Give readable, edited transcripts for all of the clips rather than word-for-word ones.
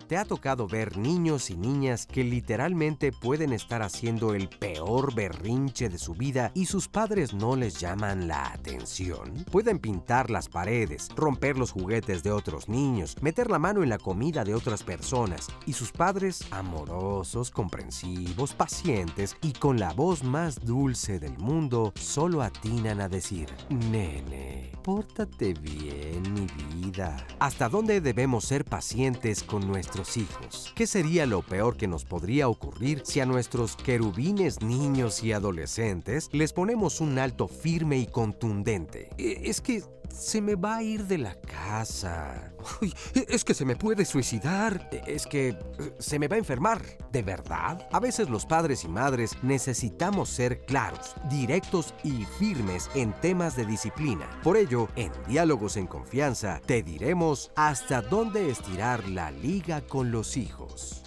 ¿Te ha tocado ver niños y niñas que literalmente pueden estar haciendo el peor berrinche de su vida y sus padres no les llaman la atención? Pueden pintar las paredes, romper los juguetes de otros niños, meter la mano en la comida de otras personas y sus padres, amorosos, comprensivos, pacientes y con la voz más dulce del mundo, solo atinan a decir: nene, pórtate bien, mi vida. ¿Hasta dónde debemos ser pacientes con nuestros hijos? ¿Qué sería lo peor que nos podría ocurrir si a nuestros querubines niños y adolescentes les ponemos un alto firme y contundente? Es que se me va a ir de la casa. Uy, es que se me puede suicidar. Es que se me va a enfermar. ¿De verdad? A veces los padres y madres necesitamos ser claros, directos y firmes en temas de disciplina. Por ello, en Diálogos en Confianza, te diremos hasta dónde estirar la liga con los hijos.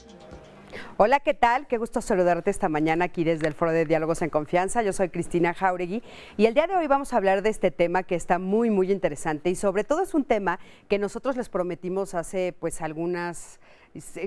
Hola, ¿qué tal? Qué gusto saludarte esta mañana aquí desde el Foro de Diálogos en Confianza. Yo soy Cristina Jauregui y el día de hoy vamos a hablar de este tema que está muy, muy interesante y sobre todo es un tema que nosotros les prometimos hace pues algunas,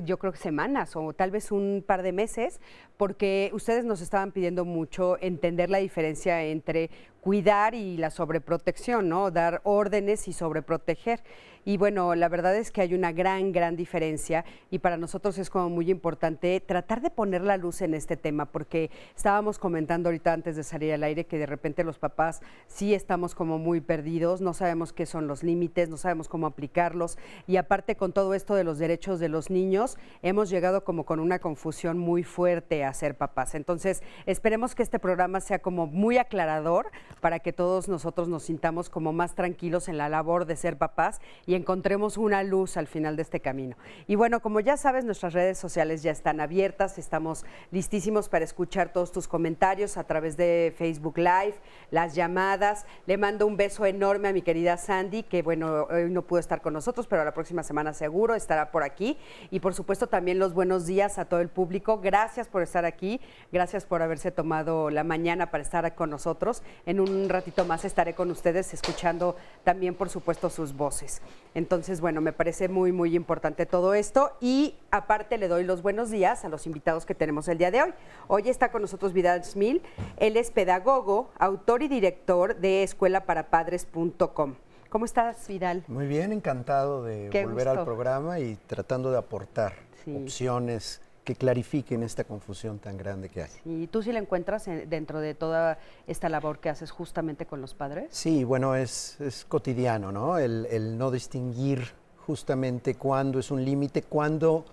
yo creo que semanas o tal vez un par de meses, porque ustedes nos estaban pidiendo mucho entender la diferencia entre cuidar y la sobreprotección, ¿no? Dar órdenes y sobreproteger. Y bueno, la verdad es que hay una gran diferencia y para nosotros es como muy importante tratar de poner la luz en este tema, porque estábamos comentando ahorita antes de salir al aire que de repente los papás sí estamos como muy perdidos, no sabemos qué son los límites, no sabemos cómo aplicarlos y aparte con todo esto de los derechos de los niños, hemos llegado como con una confusión muy fuerte a ser papás. Entonces, esperemos que este programa sea como muy aclarador para que todos nosotros nos sintamos como más tranquilos en la labor de ser papás y encontremos una luz al final de este camino. Y bueno, como ya sabes, nuestras redes sociales ya están abiertas, estamos listísimos para escuchar todos tus comentarios a través de Facebook Live, las llamadas. Le mando un beso enorme a mi querida Sandy, que bueno, hoy no pudo estar con nosotros, pero la próxima semana seguro estará por aquí. Y por supuesto también los buenos días a todo el público. Gracias por estar aquí, gracias por haberse tomado la mañana para estar con nosotros. En un ratito más estaré con ustedes escuchando también, por supuesto, sus voces. Entonces, bueno, me parece muy importante todo esto y aparte le doy los buenos días a los invitados que tenemos el día de hoy. Hoy está con nosotros Vidal Smil, él es pedagogo, autor y director de escuelaparapadres.com. ¿Cómo estás, Vidal? Muy bien, encantado de volver al programa y tratando de aportar opciones que clarifiquen esta confusión tan grande que hay. ¿Y tú sí la encuentras dentro de toda esta labor que haces justamente con los padres? Sí, bueno, es cotidiano, ¿no? El no distinguir justamente cuándo es un límite, cuándo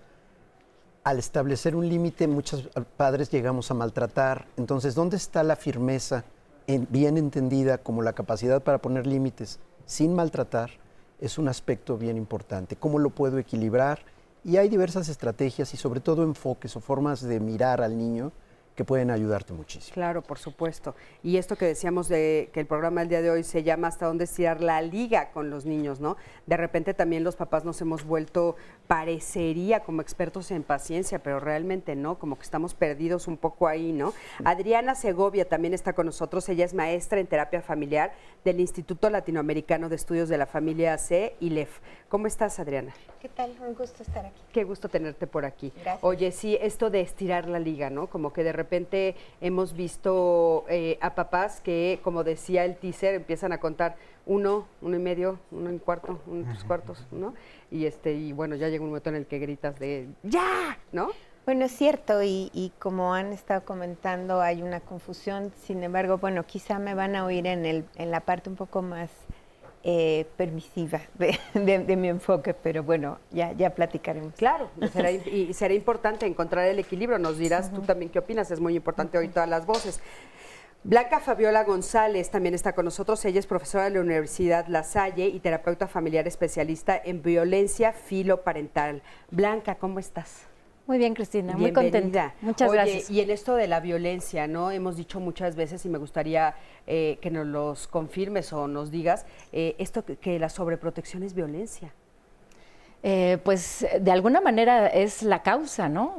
al establecer un límite muchos padres llegamos a maltratar. Entonces, ¿dónde está la firmeza bien entendida como la capacidad para poner límites sin maltratar? Es un aspecto bien importante. ¿Cómo lo puedo equilibrar? Y hay diversas estrategias y sobre todo enfoques o formas de mirar al niño que pueden ayudarte muchísimo. Claro, por supuesto. Y esto que decíamos de que el programa del día de hoy se llama Hasta dónde estirar la liga con los niños, ¿no? De repente también los papás nos hemos vuelto, parecería, como expertos en paciencia, pero realmente no, como que estamos perdidos un poco ahí, ¿no? Adriana Segovia también está con nosotros, ella es maestra en terapia familiar del Instituto Latinoamericano de Estudios de la Familia C, ILEF. ¿Cómo estás, Adriana? ¿Qué tal? Un gusto estar aquí. Qué gusto tenerte por aquí. Gracias. Oye, sí, esto de estirar la liga, ¿no? Como que de repente hemos visto a papás que, como decía el teaser, empiezan a contar 1, 1.5, 1.25, 1.75, ¿no? Y bueno, ya llega un momento en el que gritas de ¡ya! ¿No? Bueno, es cierto, y como han estado comentando, hay una confusión. Sin embargo, bueno, quizá me van a oír en la parte un poco más permisiva de mi enfoque, pero bueno, ya platicaremos. Claro, será importante encontrar el equilibrio. Nos dirás tú también qué opinas, es muy importante oír todas las voces. Blanca Fabiola González también está con nosotros. Ella es profesora de la Universidad La Salle y terapeuta familiar especialista en violencia filoparental. Blanca, ¿cómo estás? Muy bien, Cristina, muy Bienvenida. contenta. Muchas gracias. Y en esto de la violencia, ¿no? Hemos dicho muchas veces y me gustaría que nos los confirmes o nos digas esto que la sobreprotección es violencia. Pues de alguna manera es la causa, ¿no?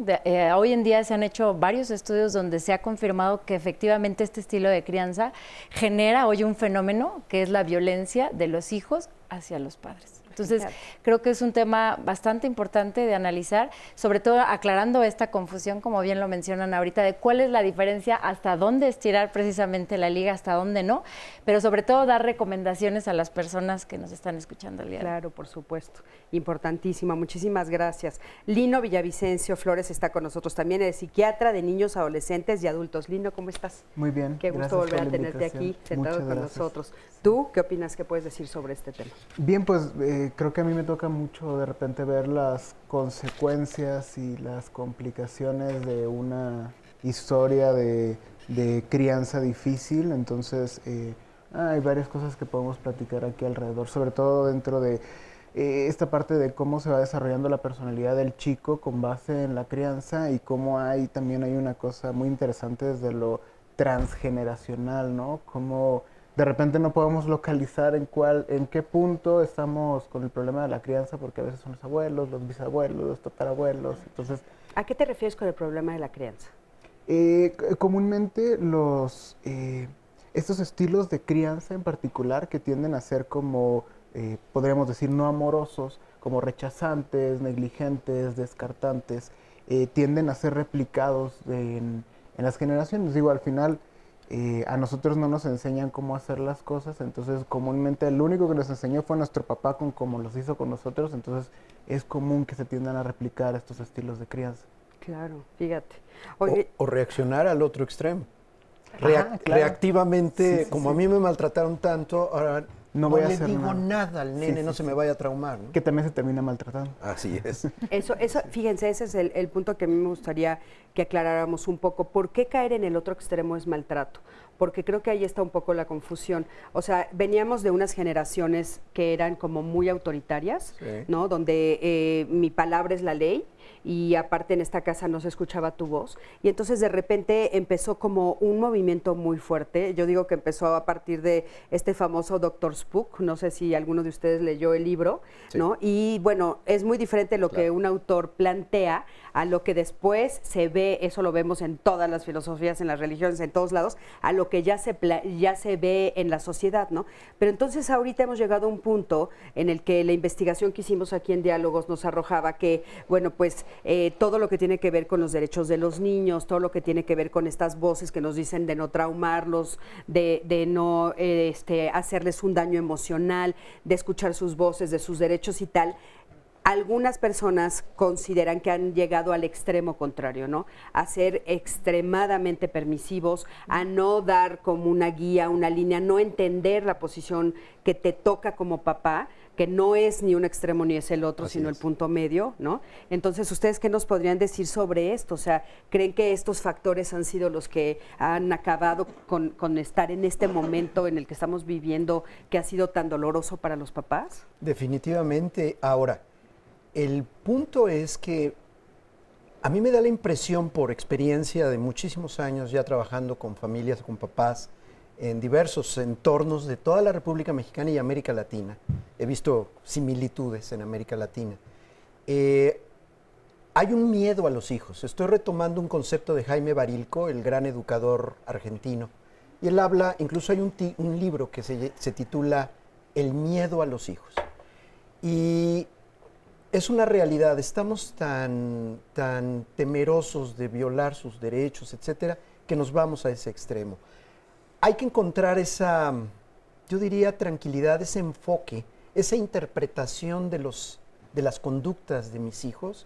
Hoy en día se han hecho varios estudios donde se ha confirmado que efectivamente este estilo de crianza genera hoy un fenómeno que es la violencia de los hijos hacia los padres. Entonces, creo que es un tema bastante importante de analizar, sobre todo aclarando esta confusión, como bien lo mencionan ahorita, de cuál es la diferencia, hasta dónde estirar precisamente la liga, hasta dónde no, pero sobre todo dar recomendaciones a las personas que nos están escuchando el día de hoy. Claro, por supuesto. Importantísima. Muchísimas gracias. Lino Villavicencio Flores está con nosotros también, es psiquiatra de niños, adolescentes y adultos. Lino, ¿cómo estás? Muy bien. Qué gusto volver a tenerte aquí sentado con nosotros. ¿Tú qué opinas que puedes decir sobre este tema? Bien, pues creo que a mí me toca mucho de repente ver las consecuencias y las complicaciones de una historia de crianza difícil. Entonces, hay varias cosas que podemos platicar aquí alrededor, sobre todo dentro de esta parte de cómo se va desarrollando la personalidad del chico con base en la crianza y cómo también hay una cosa muy interesante desde lo transgeneracional, ¿no? Cómo de repente no podemos localizar en qué punto estamos con el problema de la crianza, porque a veces son los abuelos, los bisabuelos, los tatarabuelos. Entonces, ¿a qué te refieres con el problema de la crianza? Comúnmente estos estilos de crianza en particular que tienden a ser como, podríamos decir, no amorosos, como rechazantes, negligentes, descartantes, tienden a ser replicados en las generaciones. Digo, al final a nosotros no nos enseñan cómo hacer las cosas, entonces comúnmente el único que nos enseñó fue nuestro papá con cómo los hizo con nosotros, entonces es común que se tiendan a replicar estos estilos de crianza. Claro, fíjate. Oye, o reaccionar al otro extremo. Claro. Reactivamente, Sí, como a mí me maltrataron tanto, ahora no voy a le hacer digo nada al nene, no se me vaya a traumar, ¿no? Que también se termina maltratando. Así es. Eso, fíjense, ese es el punto que a mí me gustaría que aclaráramos un poco. ¿Por qué caer en el otro extremo es maltrato? Porque creo que ahí está un poco la confusión. O sea, veníamos de unas generaciones que eran como muy autoritarias, Sí. ¿no? Donde mi palabra es la ley y aparte en esta casa no se escuchaba tu voz. Y entonces de repente empezó como un movimiento muy fuerte. Yo digo que empezó a partir de este famoso Dr. Spook, no sé si alguno de ustedes leyó el libro, Sí. ¿no? Y bueno, es muy diferente lo que un autor plantea a lo que después se ve, eso lo vemos en todas las filosofías, en las religiones, en todos lados, a lo que ya se ve en la sociedad, ¿no? Pero entonces ahorita hemos llegado a un punto en el que la investigación que hicimos aquí en Diálogos nos arrojaba que, bueno, pues todo lo que tiene que ver con los derechos de los niños, todo lo que tiene que ver con estas voces que nos dicen de no traumarlos, de no hacerles un daño emocional, de escuchar sus voces, de sus derechos y tal. Algunas personas consideran que han llegado al extremo contrario, ¿no? A ser extremadamente permisivos, a no dar como una guía, una línea, no entender la posición que te toca como papá, que no es ni un extremo ni es el otro, Así sino es. el punto medio, ¿no? Entonces, ¿ustedes qué nos podrían decir sobre esto? O sea, ¿creen que estos factores han sido los que han acabado con estar en este momento en el que estamos viviendo, que ha sido tan doloroso para los papás? Definitivamente. Ahora, el punto es que a mí me da la impresión, por experiencia de muchísimos años ya trabajando con familias, con papás, en diversos entornos de toda la República Mexicana y América Latina. He visto similitudes en América Latina. Hay un miedo a los hijos. Estoy retomando un concepto de Jaime Barilco, el gran educador argentino. Y él habla, incluso hay un libro que se titula El miedo a los hijos. Y es una realidad. Estamos tan temerosos de violar sus derechos, etcétera, que nos vamos a ese extremo. Hay que encontrar esa, yo diría, tranquilidad, ese enfoque, esa interpretación de las conductas de mis hijos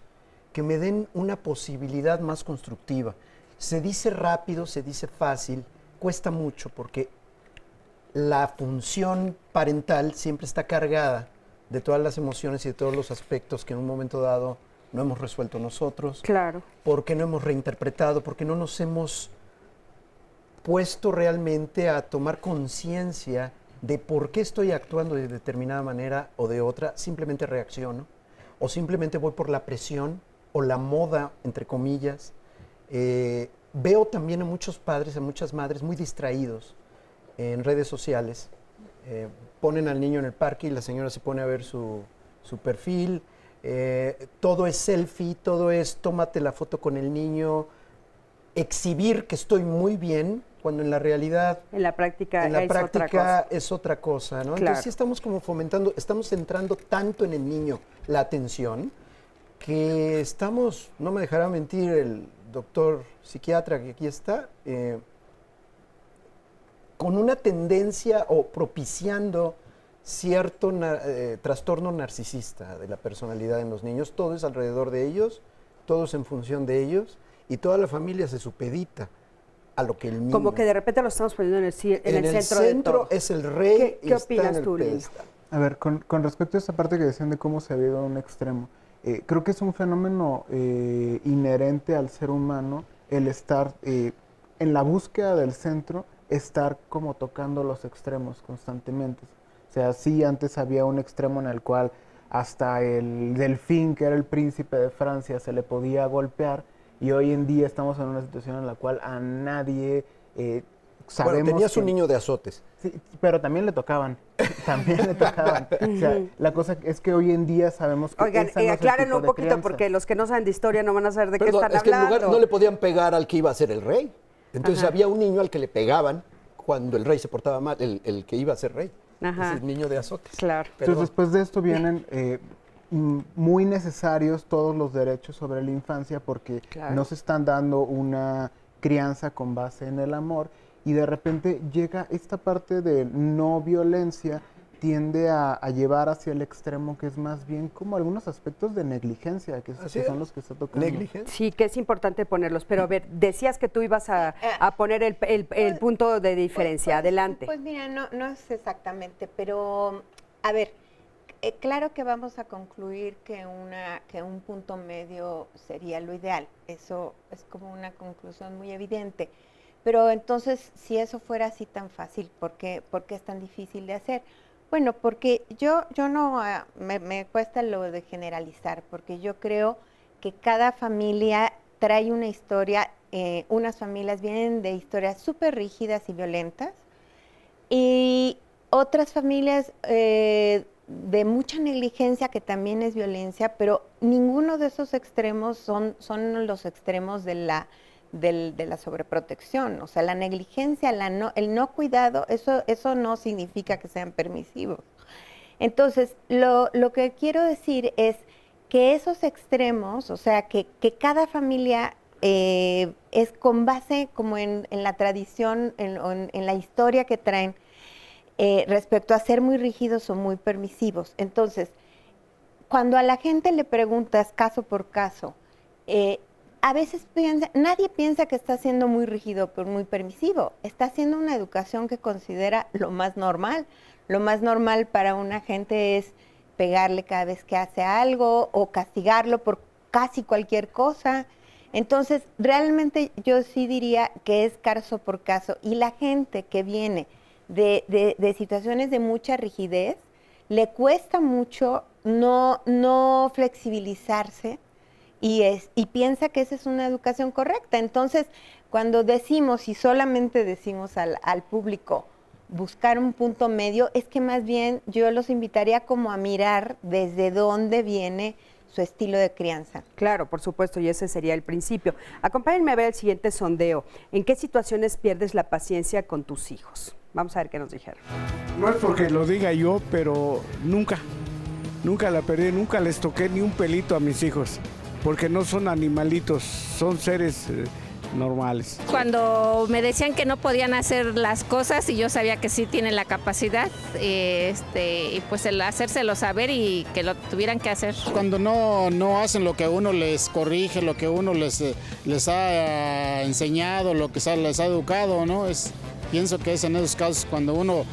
que me den una posibilidad más constructiva. Se dice rápido, se dice fácil, cuesta mucho porque la función parental siempre está cargada de todas las emociones y de todos los aspectos que en un momento dado no hemos resuelto nosotros. Claro. Porque no hemos reinterpretado, porque no nos hemos puesto realmente a tomar conciencia de por qué estoy actuando de determinada manera o de otra. Simplemente reacciono o simplemente voy por la presión o la moda, entre comillas. Veo también a muchos padres, a muchas madres muy distraídos en redes sociales. Ponen al niño en el parque y la señora se pone a ver su perfil. Todo es selfie, todo es tómate la foto con el niño. exhibir que estoy muy bien cuando en la realidad En la práctica, es otra cosa, ¿no? Claro. Entonces sí estamos como fomentando, estamos centrando tanto en el niño la atención que estamos, no me dejará mentir el doctor psiquiatra que aquí está, con una tendencia o propiciando cierto trastorno narcisista de la personalidad en los niños. Todo es alrededor de ellos, todo es en función de ellos y toda la familia se supedita a lo que el niño... Como que de repente lo estamos poniendo en el centro de centro todo. es el rey y ¿Qué está opinas en el tú, Lino? pedestal. A ver, con respecto a esta parte que decían de cómo se ha ido a un extremo, creo que es un fenómeno inherente al ser humano el estar en la búsqueda del centro, estar como tocando los extremos constantemente. O sea, sí, antes había un extremo en el cual hasta el delfín, que era el príncipe de Francia, se le podía golpear, y hoy en día estamos en una situación en la cual a nadie sabemos... Bueno, tenías que... un niño de azotes. Sí, pero también le tocaban. También le tocaban. O sea, la cosa es que hoy en día sabemos que Oigan, esa no es el aclárenlo tipo un de poquito crianza. porque los que no saben de historia no van a saber de Perdón, qué están es que en hablando. lugar no le podían pegar al que iba a ser el rey. Entonces Ajá. había un niño al que le pegaban cuando el rey se portaba mal, el que iba a ser rey. Ajá. Es el niño de azotes. Claro. Perdón. Entonces, después de esto vienen muy necesarios todos los derechos sobre la infancia porque Claro. no se están dando una crianza con base en el amor y de repente llega esta parte de no violencia, tiende a llevar hacia el extremo que es más bien como algunos aspectos de negligencia, que Así son es. los que está tocando. Negligencia. Sí, que es importante ponerlos. Pero a ver, decías que tú ibas a poner el punto de diferencia. Adelante. Pues mira, no es exactamente, pero a ver, claro que vamos a concluir que un punto medio sería lo ideal. Eso es como una conclusión muy evidente. Pero entonces, si eso fuera así tan fácil, ¿por qué es tan difícil de hacer? Bueno, porque yo no, me cuesta lo de generalizar, porque yo creo que cada familia trae una historia, unas familias vienen de historias súper rígidas y violentas, y otras familias de mucha negligencia, que también es violencia, pero ninguno de esos extremos son los extremos de la sobreprotección. O sea, la negligencia, el no cuidado, eso no significa que sean permisivos. Entonces, lo que quiero decir es que esos extremos, o sea, que cada familia es con base como en la tradición, en la historia que traen, respecto a ser muy rígidos o muy permisivos. Entonces, cuando a la gente le preguntas caso por caso, a veces nadie piensa que está siendo muy rígido o muy permisivo. Está haciendo una educación que considera lo más normal. Lo más normal para una gente es pegarle cada vez que hace algo o castigarlo por casi cualquier cosa. Entonces, realmente yo sí diría que es caso por caso. Y la gente que viene de situaciones de mucha rigidez, le cuesta mucho no flexibilizarse y piensa que esa es una educación correcta. Entonces, cuando decimos y solamente decimos al público buscar un punto medio, es que más bien yo los invitaría como a mirar desde dónde viene su estilo de crianza. Claro, por supuesto, y ese sería el principio. Acompáñenme a ver el siguiente sondeo. ¿En qué situaciones pierdes la paciencia con tus hijos? Vamos a ver qué nos dijeron. No es porque lo diga yo, pero nunca la perdí, nunca les toqué ni un pelito a mis hijos, porque no son animalitos, son seres normales. Cuando me decían que no podían hacer las cosas y yo sabía que sí tienen la capacidad, y pues el hacérselo saber y que lo tuvieran que hacer. Cuando no hacen lo que uno les corrige, lo que uno les ha enseñado, lo que les ha educado, ¿no? Pienso que es en esos casos cuando uno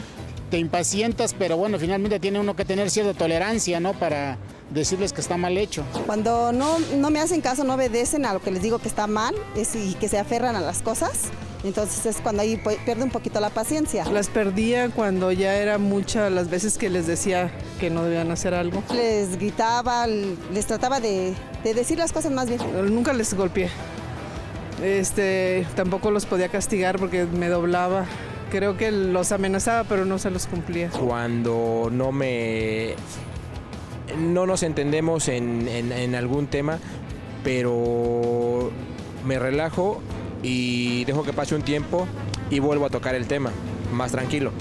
te impacientas, pero bueno, finalmente tiene uno que tener cierta tolerancia, ¿no? Para decirles que está mal hecho. Cuando no me hacen caso, no obedecen a lo que les digo que está mal y que se aferran a las cosas, entonces es cuando ahí pierde un poquito la paciencia. Las perdía cuando ya era muchas las veces que les decía que no debían hacer algo. Les gritaba, les trataba de decir las cosas más bien. Nunca les golpeé. Tampoco los podía castigar porque me doblaba. Creo que los amenazaba, pero no se los cumplía. Cuando no nos entendemos en algún tema, pero me relajo y dejo que pase un tiempo y vuelvo a tocar el tema, más tranquilo.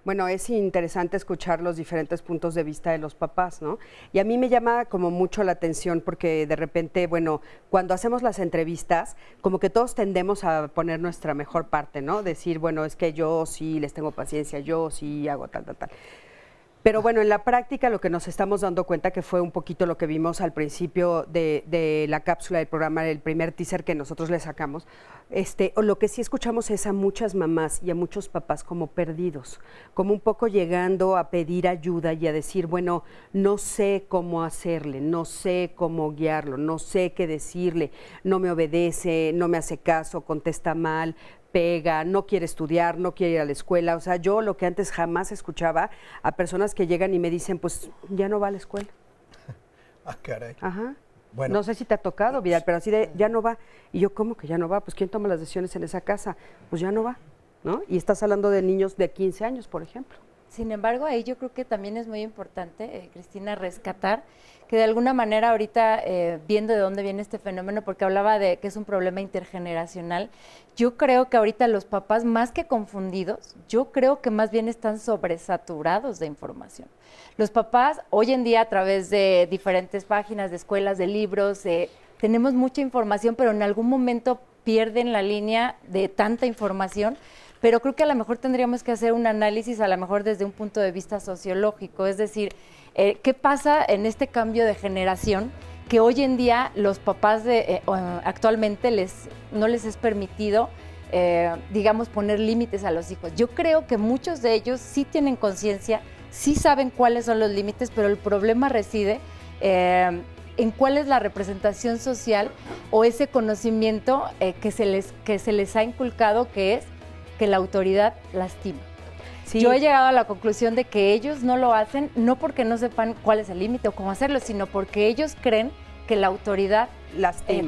Bueno, es interesante escuchar los diferentes puntos de vista de los papás, ¿no? Y a mí me llama como mucho la atención porque de repente, bueno, cuando hacemos las entrevistas, como que todos tendemos a poner nuestra mejor parte, ¿no? Decir, bueno, es que yo sí les tengo paciencia, yo sí hago tal, tal, tal. Pero bueno, en la práctica lo que nos estamos dando cuenta que fue un poquito lo que vimos al principio de la cápsula del programa, el primer teaser que nosotros le sacamos, o lo que sí escuchamos es a muchas mamás y a muchos papás como perdidos, como un poco llegando a pedir ayuda y a decir, bueno, no sé cómo hacerle, no sé cómo guiarlo, no sé qué decirle, no me obedece, no me hace caso, contesta mal, pega, no quiere estudiar, no quiere ir a la escuela. O sea, yo lo que antes jamás escuchaba a personas que llegan y me dicen, pues ya no va a la escuela. Ah, caray. Ajá. Bueno. No sé si te ha tocado, Vidal, pero así de, ya no va. Y yo, ¿cómo que ya no va? Pues ¿quién toma las decisiones en esa casa? Pues ya no va, ¿no? Y estás hablando de niños de 15 años, por ejemplo. Sin embargo, ahí yo creo que también es muy importante, Cristina, rescatar que de alguna manera ahorita, viendo de dónde viene este fenómeno, porque hablaba de que es un problema intergeneracional, yo creo que ahorita los papás, más que confundidos, yo creo que más bien están sobresaturados de información. Los papás, hoy en día, a través de diferentes páginas de escuelas, de libros, tenemos mucha información, pero en algún momento pierden la línea de tanta información. Pero creo que a lo mejor tendríamos que hacer un análisis, a lo mejor desde un punto de vista sociológico, es decir, ¿qué pasa en este cambio de generación que hoy en día los papás actualmente no les es permitido, digamos, poner límites a los hijos? Yo creo que muchos de ellos sí tienen conciencia, sí saben cuáles son los límites, pero el problema reside en cuál es la representación social o ese conocimiento que se les ha inculcado, que es que la autoridad lastima. Sí. Yo he llegado a la conclusión de que ellos no lo hacen, no porque no sepan cuál es el límite o cómo hacerlo, sino porque ellos creen que la autoridad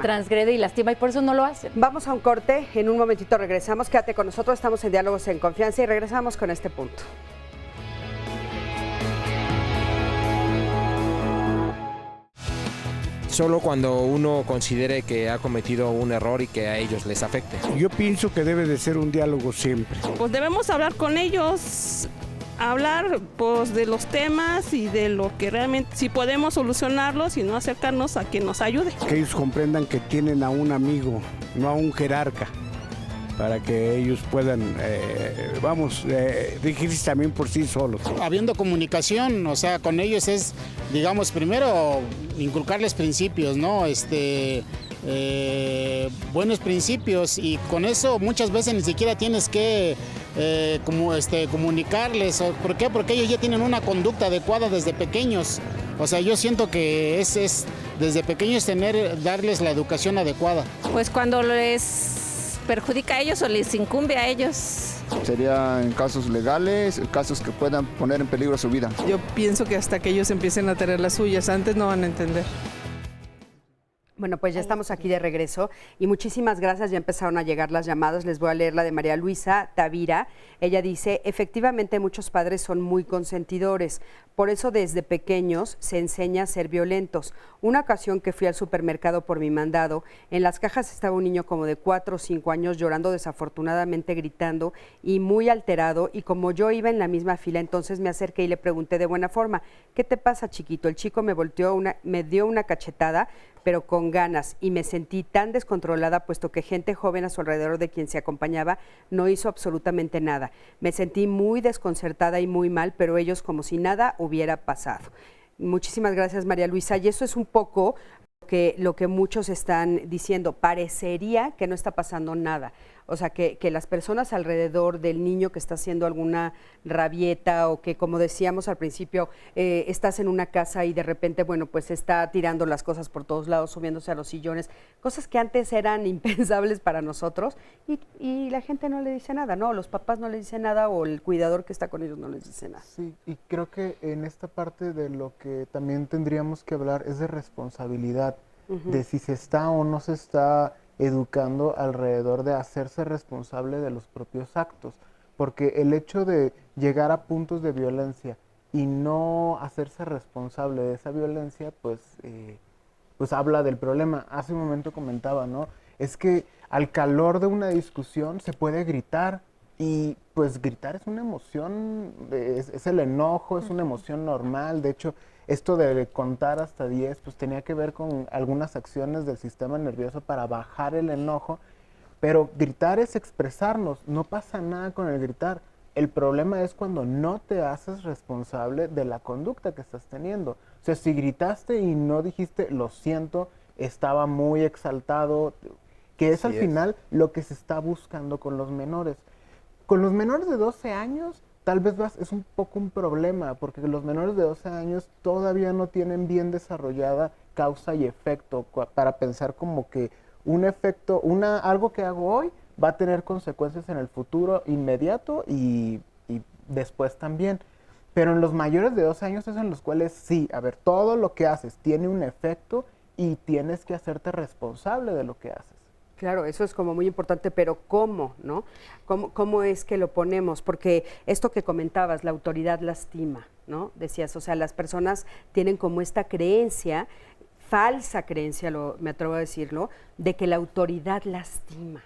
transgrede y lastima, y por eso no lo hacen. Vamos a un corte, en un momentito regresamos, quédate con nosotros, estamos en Diálogos en Confianza y regresamos con este punto. Solo cuando uno considere que ha cometido un error y que a ellos les afecte. Yo pienso que debe de ser un diálogo siempre. Pues debemos hablar con ellos, hablar pues de los temas y de lo que realmente, si podemos solucionarlos y no acercarnos a quien nos ayude. Que ellos comprendan que tienen a un amigo, no a un jerarca, para que ellos puedan, dirigirse también por sí solos. Habiendo comunicación, o sea, con ellos es, digamos, primero inculcarles principios, ¿no? Buenos principios, y con eso muchas veces ni siquiera tienes que comunicarles. ¿Por qué? Porque ellos ya tienen una conducta adecuada desde pequeños. O sea, yo siento que es desde pequeños darles la educación adecuada. Pues cuando les perjudica a ellos o les incumbe a ellos. Sería en casos legales, casos que puedan poner en peligro su vida. Yo pienso que hasta que ellos empiecen a tener las suyas, antes no van a entender. Bueno, pues ya estamos aquí de regreso y muchísimas gracias, ya empezaron a llegar las llamadas, les voy a leer la de María Luisa Tavira. Ella dice, efectivamente muchos padres son muy consentidores, por eso desde pequeños se enseña a ser violentos. Una ocasión que fui al supermercado por mi mandado, en las cajas estaba un niño como de 4 o 5 años llorando desafortunadamente, gritando y muy alterado, y como yo iba en la misma fila, entonces me acerqué y le pregunté de buena forma, ¿qué te pasa, chiquito? El chico me dio una cachetada, pero con ganas, y me sentí tan descontrolada puesto que gente joven a su alrededor de quien se acompañaba no hizo absolutamente nada. Me sentí muy desconcertada y muy mal, pero ellos como si nada hubiera pasado. Muchísimas gracias, María Luisa, y eso es un poco lo que muchos están diciendo, parecería que no está pasando nada. O sea, que las personas alrededor del niño que está haciendo alguna rabieta o que, como decíamos al principio, estás en una casa y de repente, bueno, pues está tirando las cosas por todos lados, subiéndose a los sillones, cosas que antes eran impensables para nosotros y la gente no le dice nada, ¿no? Los papás no le dicen nada o el cuidador que está con ellos no les dice nada. Sí, y creo que en esta parte de lo que también tendríamos que hablar es de responsabilidad, de si se está o no se está educando alrededor de hacerse responsable de los propios actos, porque el hecho de llegar a puntos de violencia y no hacerse responsable de esa violencia, pues habla del problema. Hace un momento comentaba, ¿no? es que al calor de una discusión se puede gritar y pues gritar es una emoción, es el enojo, es una emoción normal. De hecho, esto de contar hasta 10 pues tenía que ver con algunas acciones del sistema nervioso para bajar el enojo, pero gritar es expresarnos, no pasa nada con el gritar. El problema es cuando no te haces responsable de la conducta que estás teniendo. O sea, si gritaste y no dijiste, lo siento, estaba muy exaltado, que es al final lo que se está buscando con los menores. Con los menores de 12 años, tal vez es un poco un problema, porque los menores de 12 años todavía no tienen bien desarrollada causa y efecto para pensar como que un efecto, algo que hago hoy va a tener consecuencias en el futuro inmediato y después también. Pero en los mayores de 12 años es en los cuales sí, a ver, todo lo que haces tiene un efecto y tienes que hacerte responsable de lo que haces. Claro, eso es como muy importante, pero ¿cómo, no? ¿Cómo es que lo ponemos? Porque esto que comentabas, la autoridad lastima, ¿no? Decías, o sea, las personas tienen como esta creencia, falsa creencia, me atrevo a decirlo, de que la autoridad lastima.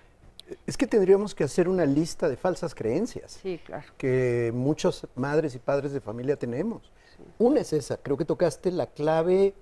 Es que tendríamos que hacer una lista de falsas creencias. Sí, claro. Que muchas madres y padres de familia tenemos. Sí. Una es esa, creo que tocaste la clave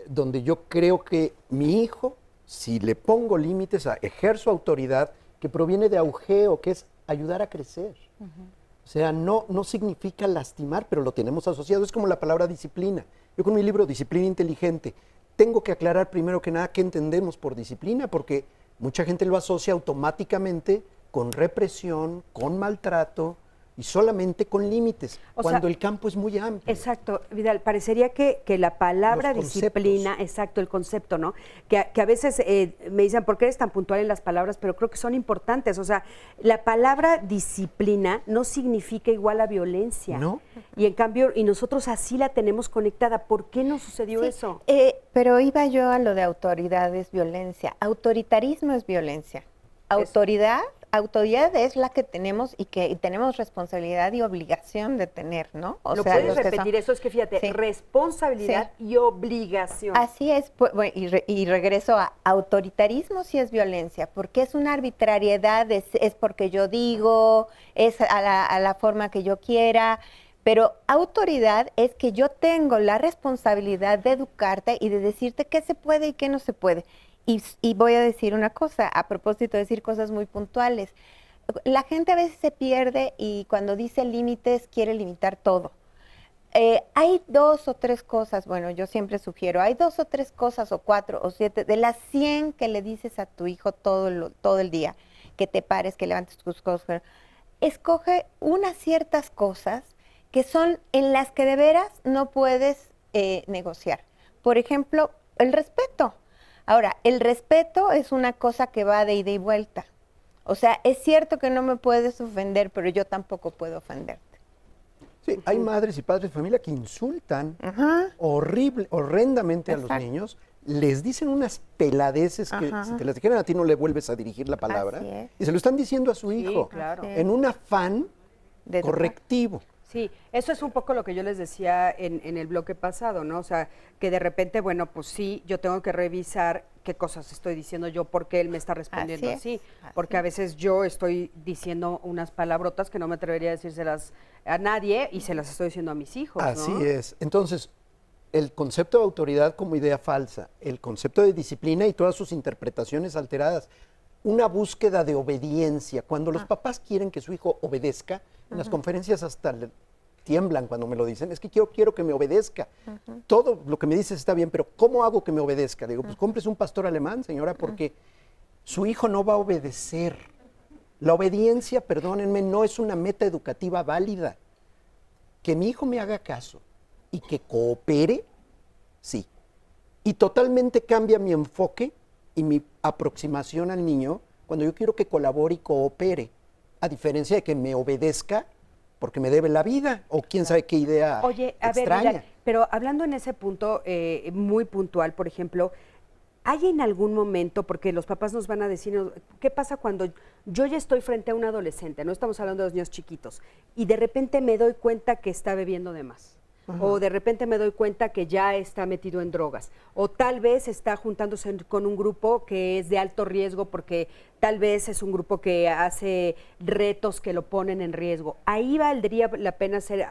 donde yo creo que mi hijo, si le pongo límites, ejerzo autoridad, que proviene de aujeo, que es ayudar a crecer. O sea, no significa lastimar, pero lo tenemos asociado. Es como la palabra disciplina. Yo con mi libro Disciplina Inteligente tengo que aclarar primero que nada qué entendemos por disciplina, porque mucha gente lo asocia automáticamente con represión, con maltrato y solamente con límites, cuando el campo es muy amplio. Exacto, Vidal, parecería que la palabra disciplina, exacto, el concepto, ¿no? Que a veces me dicen, ¿por qué eres tan puntual en las palabras? Pero creo que son importantes, o sea, la palabra disciplina no significa igual a violencia. ¿No? Y en cambio, y nosotros así la tenemos conectada. ¿Por qué no sucedió eso? Pero iba yo a lo de autoridad es violencia. Autoritarismo es violencia. Autoridad es la que tenemos y tenemos responsabilidad y obligación de tener, ¿no? ¿Lo puedes repetir? Eso es que fíjate, responsabilidad y obligación. Así es, y regreso a autoritarismo sí es violencia, porque es una arbitrariedad, es porque yo digo, es a la forma que yo quiera, pero autoridad es que yo tengo la responsabilidad de educarte y de decirte qué se puede y qué no se puede. Y voy a decir una cosa, a propósito de decir cosas muy puntuales. La gente a veces se pierde y cuando dice límites quiere limitar todo. Hay 2 o 3 cosas, bueno, yo siempre sugiero, hay 2 o 3 cosas o 4 o 7, de las 100 que le dices a tu hijo todo el día, que te pares, que levantes tus cosas, escoge unas ciertas cosas que son en las que de veras no puedes negociar. Por ejemplo, el respeto. Ahora, el respeto es una cosa que va de ida y vuelta. O sea, es cierto que no me puedes ofender, pero yo tampoco puedo ofenderte. Sí, hay madres y padres de familia que insultan horrendamente a los niños, les dicen unas peladeces que si te las dijeran a ti no le vuelves a dirigir la palabra, y se lo están diciendo a su hijo, en un afán correctivo. Sí, eso es un poco lo que yo les decía en el bloque pasado, ¿no? O sea, que de repente, bueno, pues sí, yo tengo que revisar qué cosas estoy diciendo yo, por qué él me está respondiendo así. Porque a veces yo estoy diciendo unas palabrotas que no me atrevería a decírselas a nadie y se las estoy diciendo a mis hijos, ¿no? Así es. Entonces, el concepto de autoridad como idea falsa, el concepto de disciplina y todas sus interpretaciones alteradas, una búsqueda de obediencia. Cuando los papás quieren que su hijo obedezca, en las conferencias hasta tiemblan cuando me lo dicen, es que quiero que me obedezca. Todo lo que me dices está bien, pero ¿cómo hago que me obedezca? Digo, pues cómprese un pastor alemán, señora, porque su hijo no va a obedecer. La obediencia, perdónenme, no es una meta educativa válida. Que mi hijo me haga caso y que coopere, sí. Y totalmente cambia mi enfoque y mi aproximación al niño cuando yo quiero que colabore y coopere, a diferencia de que me obedezca porque me debe la vida o quién sabe qué idea extraña. Oye, a ver, mira, pero hablando en ese punto muy puntual, por ejemplo, ¿hay en algún momento, porque los papás nos van a decir, ¿qué pasa cuando yo ya estoy frente a un adolescente? No estamos hablando de los niños chiquitos, y de repente me doy cuenta que está bebiendo de más. o de repente me doy cuenta que ya está metido en drogas, o tal vez está juntándose con un grupo que es de alto riesgo porque tal vez es un grupo que hace retos que lo ponen en riesgo. Ahí valdría la pena ser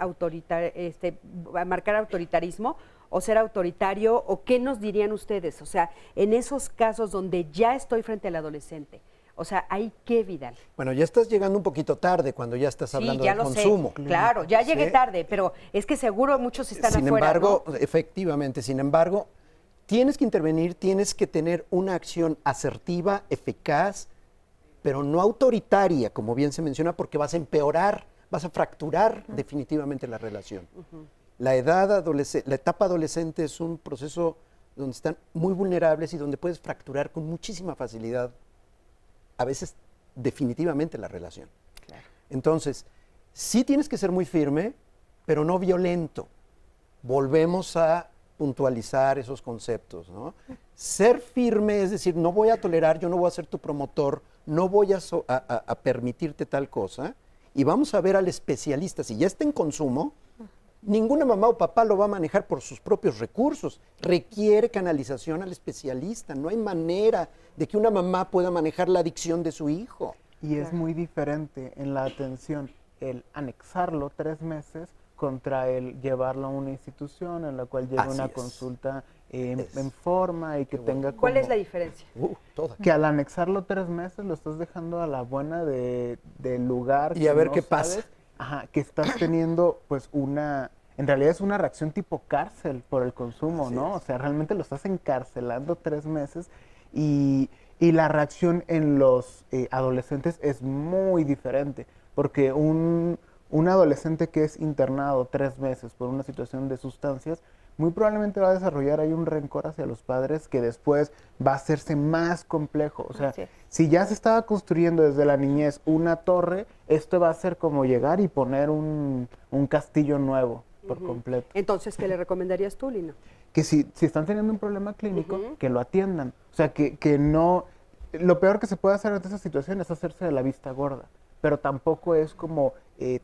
marcar autoritarismo o ser autoritario, o qué nos dirían ustedes, o sea, en esos casos donde ya estoy frente al adolescente. O sea, ¿hay qué, Vidal? Bueno, ya estás llegando un poquito tarde cuando ya estás hablando del consumo. Sé. Claro, ya llegué tarde, pero es que seguro muchos están afuera. Sin embargo, ¿no? efectivamente, tienes que intervenir, tienes que tener una acción asertiva, eficaz, pero no autoritaria, como bien se menciona, porque vas a empeorar, vas a fracturar definitivamente la relación. La etapa adolescente es un proceso donde están muy vulnerables y donde puedes fracturar con muchísima facilidad, a veces definitivamente, la relación. Claro. Entonces, sí tienes que ser muy firme, pero no violento. Volvemos a puntualizar esos conceptos, ¿no? Ser firme es decir, no voy a tolerar, yo no voy a ser tu promotor, no voy a permitirte tal cosa, y vamos a ver al especialista. Si ya está en consumo, ninguna mamá o papá lo va a manejar por sus propios recursos. Requiere canalización al especialista. No hay manera de que una mamá pueda manejar la adicción de su hijo. Y es muy diferente en la atención el anexarlo 3 meses contra el llevarlo a una institución en la cual lleve una consulta en forma y que tenga como... ¿Cuál es la diferencia? Toda. Que al anexarlo 3 meses lo estás dejando a la buena del lugar. Y a ver qué pasa. Ajá, que estás teniendo pues en realidad es una reacción tipo cárcel por el consumo, ¿no? O sea, realmente lo estás encarcelando 3 meses y la reacción en los adolescentes es muy diferente, porque un adolescente que es internado 3 meses por una situación de sustancias, muy probablemente va a desarrollar ahí un rencor hacia los padres que después va a hacerse más complejo. O sea, si ya se estaba construyendo desde la niñez una torre, esto va a ser como llegar y poner un castillo nuevo por completo. Entonces, ¿qué le recomendarías tú, Lino? Que si están teniendo un problema clínico, que lo atiendan. O sea, que no... Lo peor que se puede hacer ante esa situación es hacerse de la vista gorda, pero tampoco es como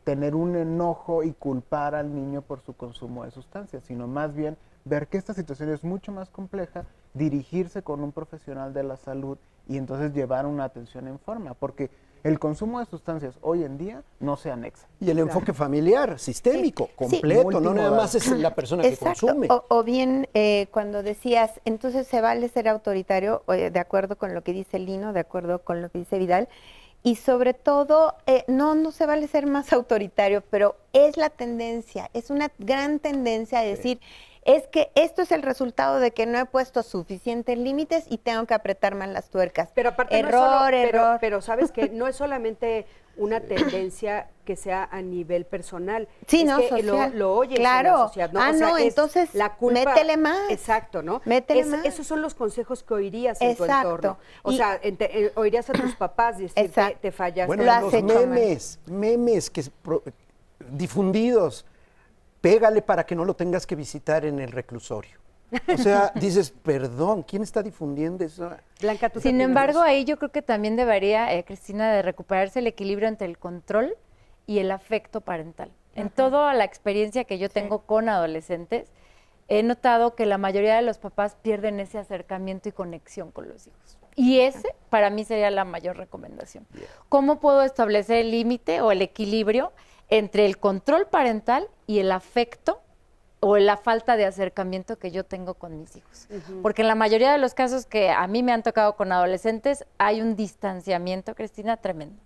tener un enojo y culpar al niño por su consumo de sustancias, sino más bien ver que esta situación es mucho más compleja, dirigirse con un profesional de la salud y entonces llevar una atención en forma, porque el consumo de sustancias hoy en día no se anexa. Y el enfoque familiar, sistémico, completo, no nada más es la persona que consume. O bien, cuando decías, entonces se vale ser autoritario, de acuerdo con lo que dice Lino, de acuerdo con lo que dice Vidal, y sobre todo, no se vale ser más autoritario, pero es la tendencia, es una gran tendencia a decir, es que esto es el resultado de que no he puesto suficientes límites y tengo que apretar más las tuercas. Pero aparte error. Pero sabes que no es solamente una tendencia que sea a nivel personal. Sí, es no, que social. Lo oyes claro. en la sociedad, ¿no? Ah, o sea, no, entonces la culpa, métele más. Exacto, ¿no? Métele más. Esos son los consejos que oirías en tu Exacto. entorno. O sea, oirías a tus papás decir, te fallaste. Bueno, los memes que difundidos, pégale para que no lo tengas que visitar en el reclusorio. O sea, dices, perdón, ¿quién está difundiendo eso? Blanca, ¿tú Sin embargo, ahí yo creo que también debería, Cristina, de recuperarse el equilibrio entre el control y el afecto parental. En toda la experiencia que yo tengo con adolescentes, he notado que la mayoría de los papás pierden ese acercamiento y conexión con los hijos. Y ese, para mí, sería la mayor recomendación. ¿Cómo puedo establecer el límite o el equilibrio entre el control parental y el afecto o la falta de acercamiento que yo tengo con mis hijos? Porque en la mayoría de los casos que a mí me han tocado con adolescentes hay un distanciamiento, Cristina, tremendo.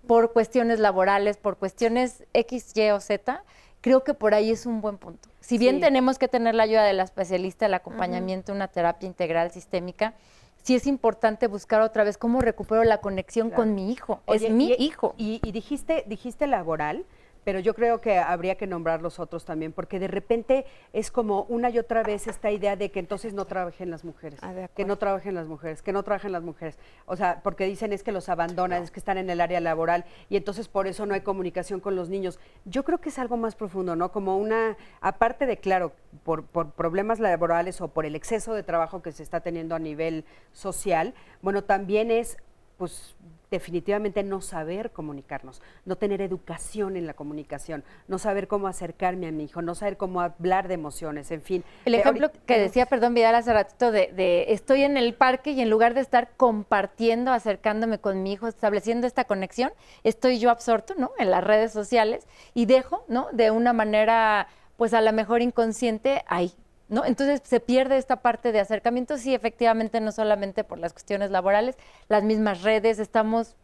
Por cuestiones laborales, por cuestiones X, Y o Z, creo que por ahí es un buen punto. Si bien tenemos que tener la ayuda de la especialista, el acompañamiento, una terapia integral sistémica, sí es importante buscar otra vez cómo recupero la conexión con mi hijo. Oye, es mi hijo. Y dijiste laboral, pero yo creo que habría que nombrar los otros también, porque de repente es como una y otra vez esta idea de que entonces no trabajen las mujeres, que no trabajen las mujeres, que no trabajen las mujeres. O sea, porque dicen es que los abandonan, es que están en el área laboral y entonces por eso no hay comunicación con los niños. Yo creo que es algo más profundo, ¿no? Como una, aparte de, claro, por problemas laborales o por el exceso de trabajo que se está teniendo a nivel social, bueno, también es, pues, definitivamente no saber comunicarnos, no tener educación en la comunicación, no saber cómo acercarme a mi hijo, no saber cómo hablar de emociones, en fin. El ejemplo que decía, perdón, Vidal, hace ratito de estoy en el parque y en lugar de estar compartiendo, acercándome con mi hijo, estableciendo esta conexión, estoy yo absorto, ¿no?, en las redes sociales y dejo, ¿no?, de una manera, pues a lo mejor inconsciente, ahí, ¿no? Entonces se pierde esta parte de acercamiento, sí, efectivamente, no solamente por las cuestiones laborales, las mismas redes, estamos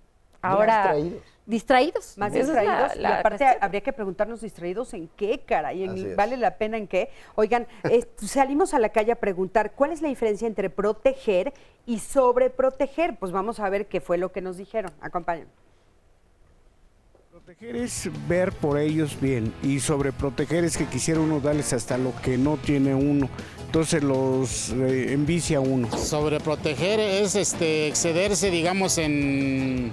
ahora distraídos. Más Esa distraídos. es Y la aparte cuestión. habría que preguntarnos distraídos en qué, caray, Así es. ¿vale la pena en qué? Oigan, salimos a la calle a preguntar cuál es la diferencia entre proteger y sobreproteger. Pues vamos a ver qué fue lo que nos dijeron. Acompáñenme. Proteger es ver por ellos bien y sobreproteger es que quisiera uno darles hasta lo que no tiene uno. Entonces los envicia uno. Sobreproteger es excederse, digamos, en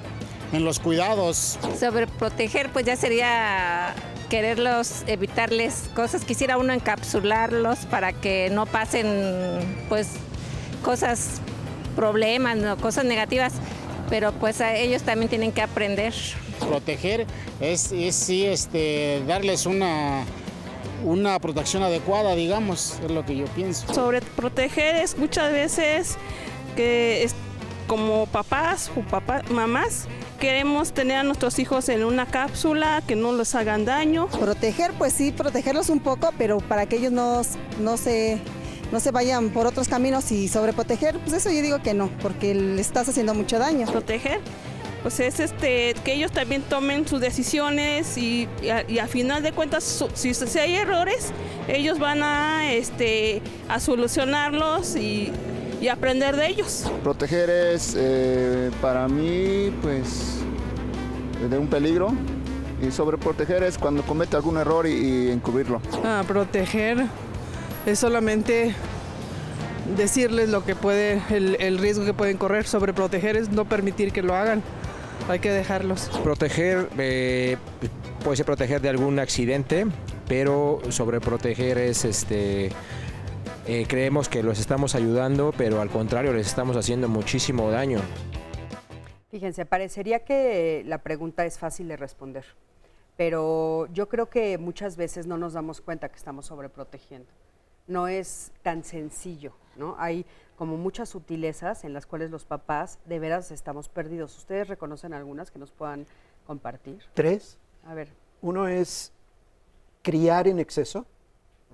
los cuidados. Sobreproteger pues ya sería quererlos, evitarles cosas, quisiera uno encapsularlos para que no pasen pues cosas, problemas, ¿no?, cosas negativas, pero pues a ellos también tienen que aprender. Proteger es sí, darles una protección adecuada, digamos, es lo que yo pienso. Sobreproteger es muchas veces que como papás o mamás queremos tener a nuestros hijos en una cápsula, que no les hagan daño. Proteger, pues sí, protegerlos un poco, pero para que ellos no se vayan por otros caminos, y sobreproteger, pues eso yo digo que no, porque le estás haciendo mucho daño. Proteger, pues es que ellos también tomen sus decisiones y a final de cuentas, si hay errores, ellos van a solucionarlos y aprender de ellos. Proteger es, para mí, pues, de un peligro. Y sobreproteger es cuando comete algún error y encubrirlo. Proteger es solamente decirles lo que el riesgo que pueden correr. Sobreproteger es no permitir que lo hagan. Hay que dejarlos. Proteger, puede ser proteger de algún accidente, pero sobreproteger es creemos que los estamos ayudando, pero al contrario les estamos haciendo muchísimo daño. Fíjense, parecería que la pregunta es fácil de responder, pero yo creo que muchas veces no nos damos cuenta que estamos sobreprotegiendo. No es tan sencillo, ¿no? Hay como muchas sutilezas en las cuales los papás de veras estamos perdidos. ¿Ustedes reconocen algunas que nos puedan compartir? 3. A ver. Uno es criar en exceso,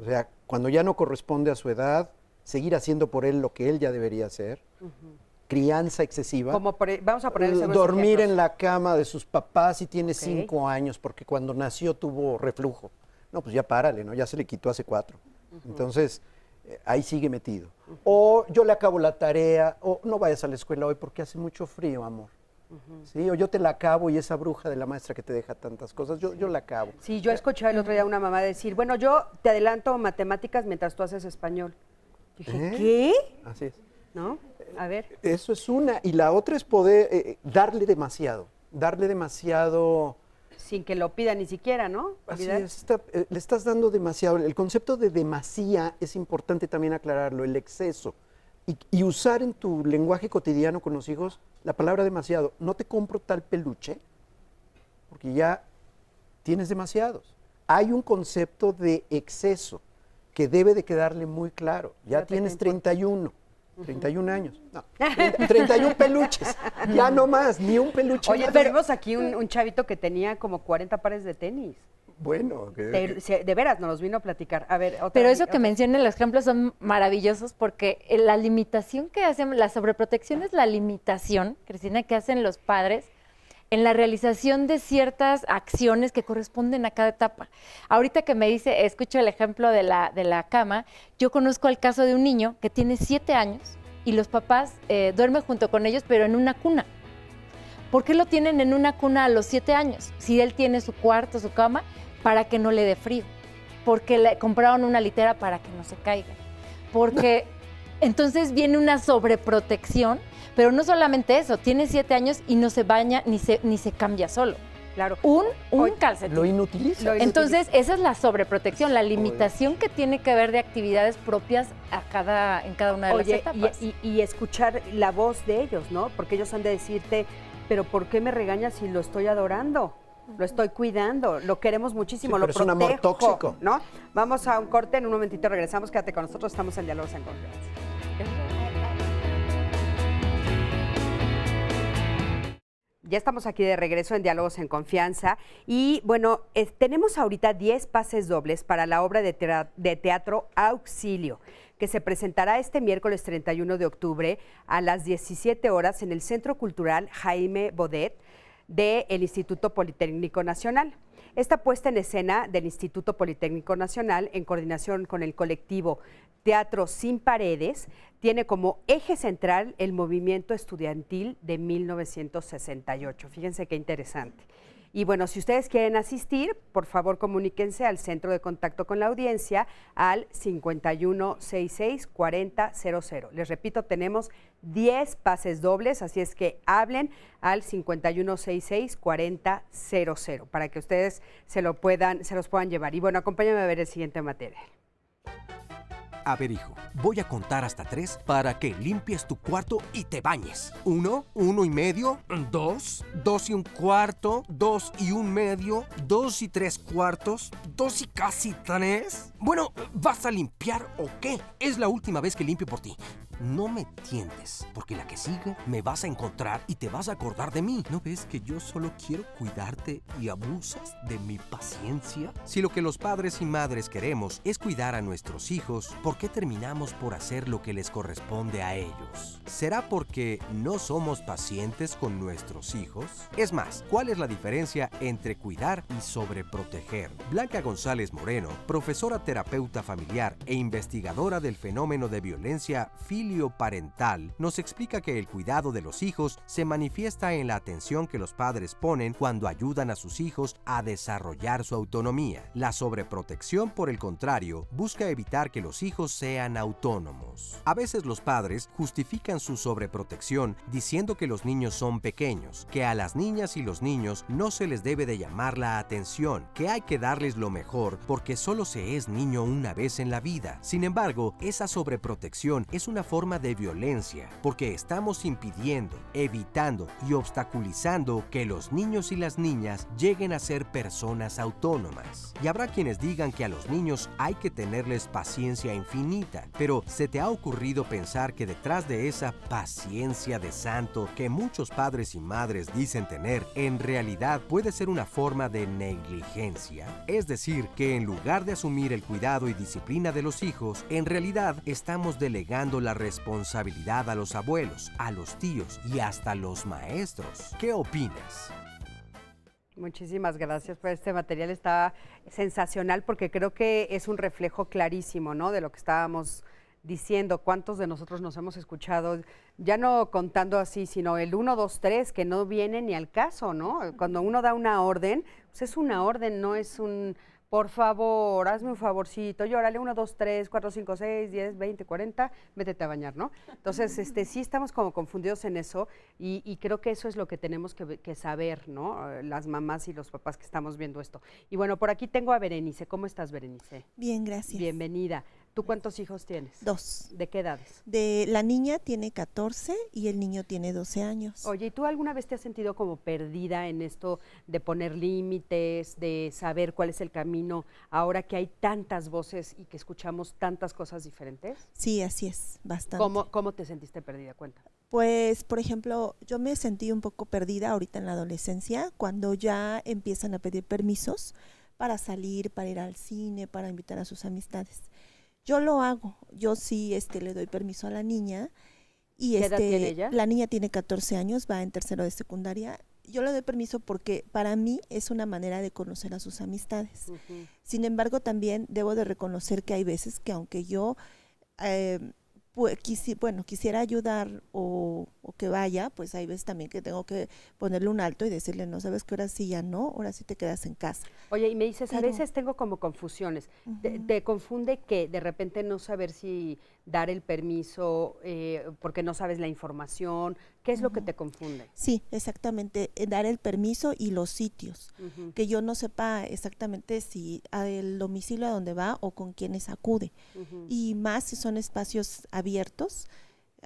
o sea, cuando ya no corresponde a su edad, seguir haciendo por él lo que él ya debería hacer. Crianza excesiva. Como vamos a poner dormir en la cama de sus papás si tiene 5 años, porque cuando nació tuvo reflujo. No, pues ya párale, ¿no? Ya se le quitó hace 4. Entonces, ahí sigue metido. O yo le acabo la tarea, o no vayas a la escuela hoy porque hace mucho frío, amor. ¿Sí? O yo te la acabo y esa bruja de la maestra que te deja tantas cosas, yo la acabo. Sí, yo escuché el otro día a una mamá decir, bueno, yo te adelanto matemáticas mientras tú haces español. Dije, ¿qué? Así es. ¿No? A ver. Eso es una. Y la otra es poder darle demasiado. Sin que lo pida ni siquiera, ¿no? Así es, le estás dando demasiado. El concepto de demasía es importante también aclararlo, el exceso. Y usar en tu lenguaje cotidiano con los hijos la palabra demasiado. No te compro tal peluche porque ya tienes demasiados. Hay un concepto de exceso que debe de quedarle muy claro. Ya tienes 31 años. No, 31 peluches. Ya no más, ni un peluche. Oye, pero vimos aquí un chavito que tenía como 40 pares de tenis. Bueno, de veras nos los vino a platicar. A ver, pero eso que mencionan los ejemplos son maravillosos porque la limitación que hacen, la sobreprotección es la limitación, Cristina, que hacen los padres en la realización de ciertas acciones que corresponden a cada etapa. Ahorita que me dice, escucho el ejemplo de la cama, yo conozco el caso de un niño que tiene 7 años y los papás duermen junto con ellos, pero en una cuna. ¿Por qué lo tienen en una cuna a los 7 años? Si él tiene su cuarto, su cama, para que no le dé frío. Porque le compraron una litera para que no se caiga. Porque entonces viene una sobreprotección. Pero no solamente eso, tiene 7 años y no se baña ni se cambia solo. Claro. Un calcetín. Lo inutiliza. Entonces, esa es la sobreprotección, la limitación que tiene que ver de actividades propias en cada una de las etapas. Y escuchar la voz de ellos, ¿no? Porque ellos han de decirte, pero ¿por qué me regañas si lo estoy adorando? Lo estoy cuidando, lo queremos muchísimo, Sí, lo pero protejo. es un amor tóxico. ¿No? Vamos a un corte, en un momentito regresamos, quédate con nosotros, estamos en Diálogos en Confianza. Ya estamos aquí de regreso en Diálogos en Confianza y bueno, tenemos ahorita 10 pases dobles para la obra de teatro Auxilio, que se presentará este miércoles 31 de octubre a las 17 horas en el Centro Cultural Jaime Bodet del Instituto Politécnico Nacional. Esta puesta en escena del Instituto Politécnico Nacional, en coordinación con el colectivo Teatro Sin Paredes, tiene como eje central el movimiento estudiantil de 1968. Fíjense qué interesante. Y bueno, si ustedes quieren asistir, por favor comuníquense al centro de contacto con la audiencia al 5166-4000. Les repito, tenemos 10 pases dobles, así es que hablen al 5166-4000 para que ustedes se los puedan llevar. Y bueno, acompáñame a ver el siguiente material. A ver, hijo, voy a contar hasta 3 para que limpies tu cuarto y te bañes. 1, 1 y medio, 2, 2 y un cuarto, 2 y un medio, 2 y 3 cuartos, 2 y casi 3. Bueno, ¿vas a limpiar o qué? Es la última vez que limpio por ti. No me tientes, porque la que sigue me vas a encontrar y te vas a acordar de mí. ¿No ves que yo solo quiero cuidarte y abusas de mi paciencia? Si lo que los padres y madres queremos es cuidar a nuestros hijos, ¿por qué terminamos por hacer lo que les corresponde a ellos? ¿Será porque no somos pacientes con nuestros hijos? Es más, ¿cuál es la diferencia entre cuidar y sobreproteger? Blanca González Moreno, profesora terapeuta familiar e investigadora del fenómeno de violencia filioparental, nos explica que el cuidado de los hijos se manifiesta en la atención que los padres ponen cuando ayudan a sus hijos a desarrollar su autonomía. La sobreprotección, por el contrario, busca evitar que los hijos sean autónomos. A veces los padres justifican su sobreprotección diciendo que los niños son pequeños, que a las niñas y los niños no se les debe de llamar la atención, que hay que darles lo mejor porque solo se es niño una vez en la vida. Sin embargo, esa sobreprotección es una forma de violencia porque estamos impidiendo, evitando y obstaculizando que los niños y las niñas lleguen a ser personas autónomas. Y habrá quienes digan que a los niños hay que tenerles paciencia infinita, pero ¿se te ha ocurrido pensar que detrás de esa paciencia de santo que muchos padres y madres dicen tener, en realidad puede ser una forma de negligencia? Es decir, que en lugar de asumir el cuidado y disciplina de los hijos, en realidad estamos delegando la responsabilidad a los abuelos, a los tíos y hasta a los maestros. ¿Qué opinas? Muchísimas gracias por este material, está sensacional porque creo que es un reflejo clarísimo, ¿no?, de lo que estábamos diciendo. ¿Cuántos de nosotros nos hemos escuchado, ya no contando así, sino el 1, 2, 3, que no viene ni al caso, ¿no? Cuando uno da una orden, pues es una orden, no es un por favor, hazme un favorcito, y órale, 1, 2, 3, 4, 5, 6, 10, 20, 40, métete a bañar, ¿no? Entonces, sí estamos como confundidos en eso y creo que eso es lo que tenemos que saber, ¿no? Las mamás y los papás que estamos viendo esto. Y bueno, por aquí tengo a Berenice. ¿Cómo estás, Berenice? Bien, gracias. Bienvenida. ¿Tú cuántos hijos tienes? 2. ¿De qué edades? La niña tiene 14 y el niño tiene 12 años. Oye, ¿y tú alguna vez te has sentido como perdida en esto de poner límites, de saber cuál es el camino, ahora que hay tantas voces y que escuchamos tantas cosas diferentes? Sí, así es, bastante. ¿Cómo te sentiste perdida? Cuenta. Pues, por ejemplo, yo me sentí un poco perdida ahorita en la adolescencia, cuando ya empiezan a pedir permisos para salir, para ir al cine, para invitar a sus amistades. Yo lo hago, yo sí le doy permiso a la niña. Y ¿Qué edad tiene ella? La niña tiene 14 años, va en tercero de secundaria. Yo le doy permiso porque para mí es una manera de conocer a sus amistades. Sin embargo, también debo de reconocer que hay veces que aunque yo quisiera ayudar o que vaya, pues hay veces también que tengo que ponerle un alto y decirle, no, sabes que ahora sí ya no, ahora sí te quedas en casa. Oye, y me dices, a veces tengo como confusiones. ¿Te confunde que de repente no saber si dar el permiso porque no sabes la información? ¿Qué es lo que te confunde? Sí, exactamente, dar el permiso y los sitios, que yo no sepa exactamente si al domicilio a donde va o con quienes acude. Y más si son espacios abiertos,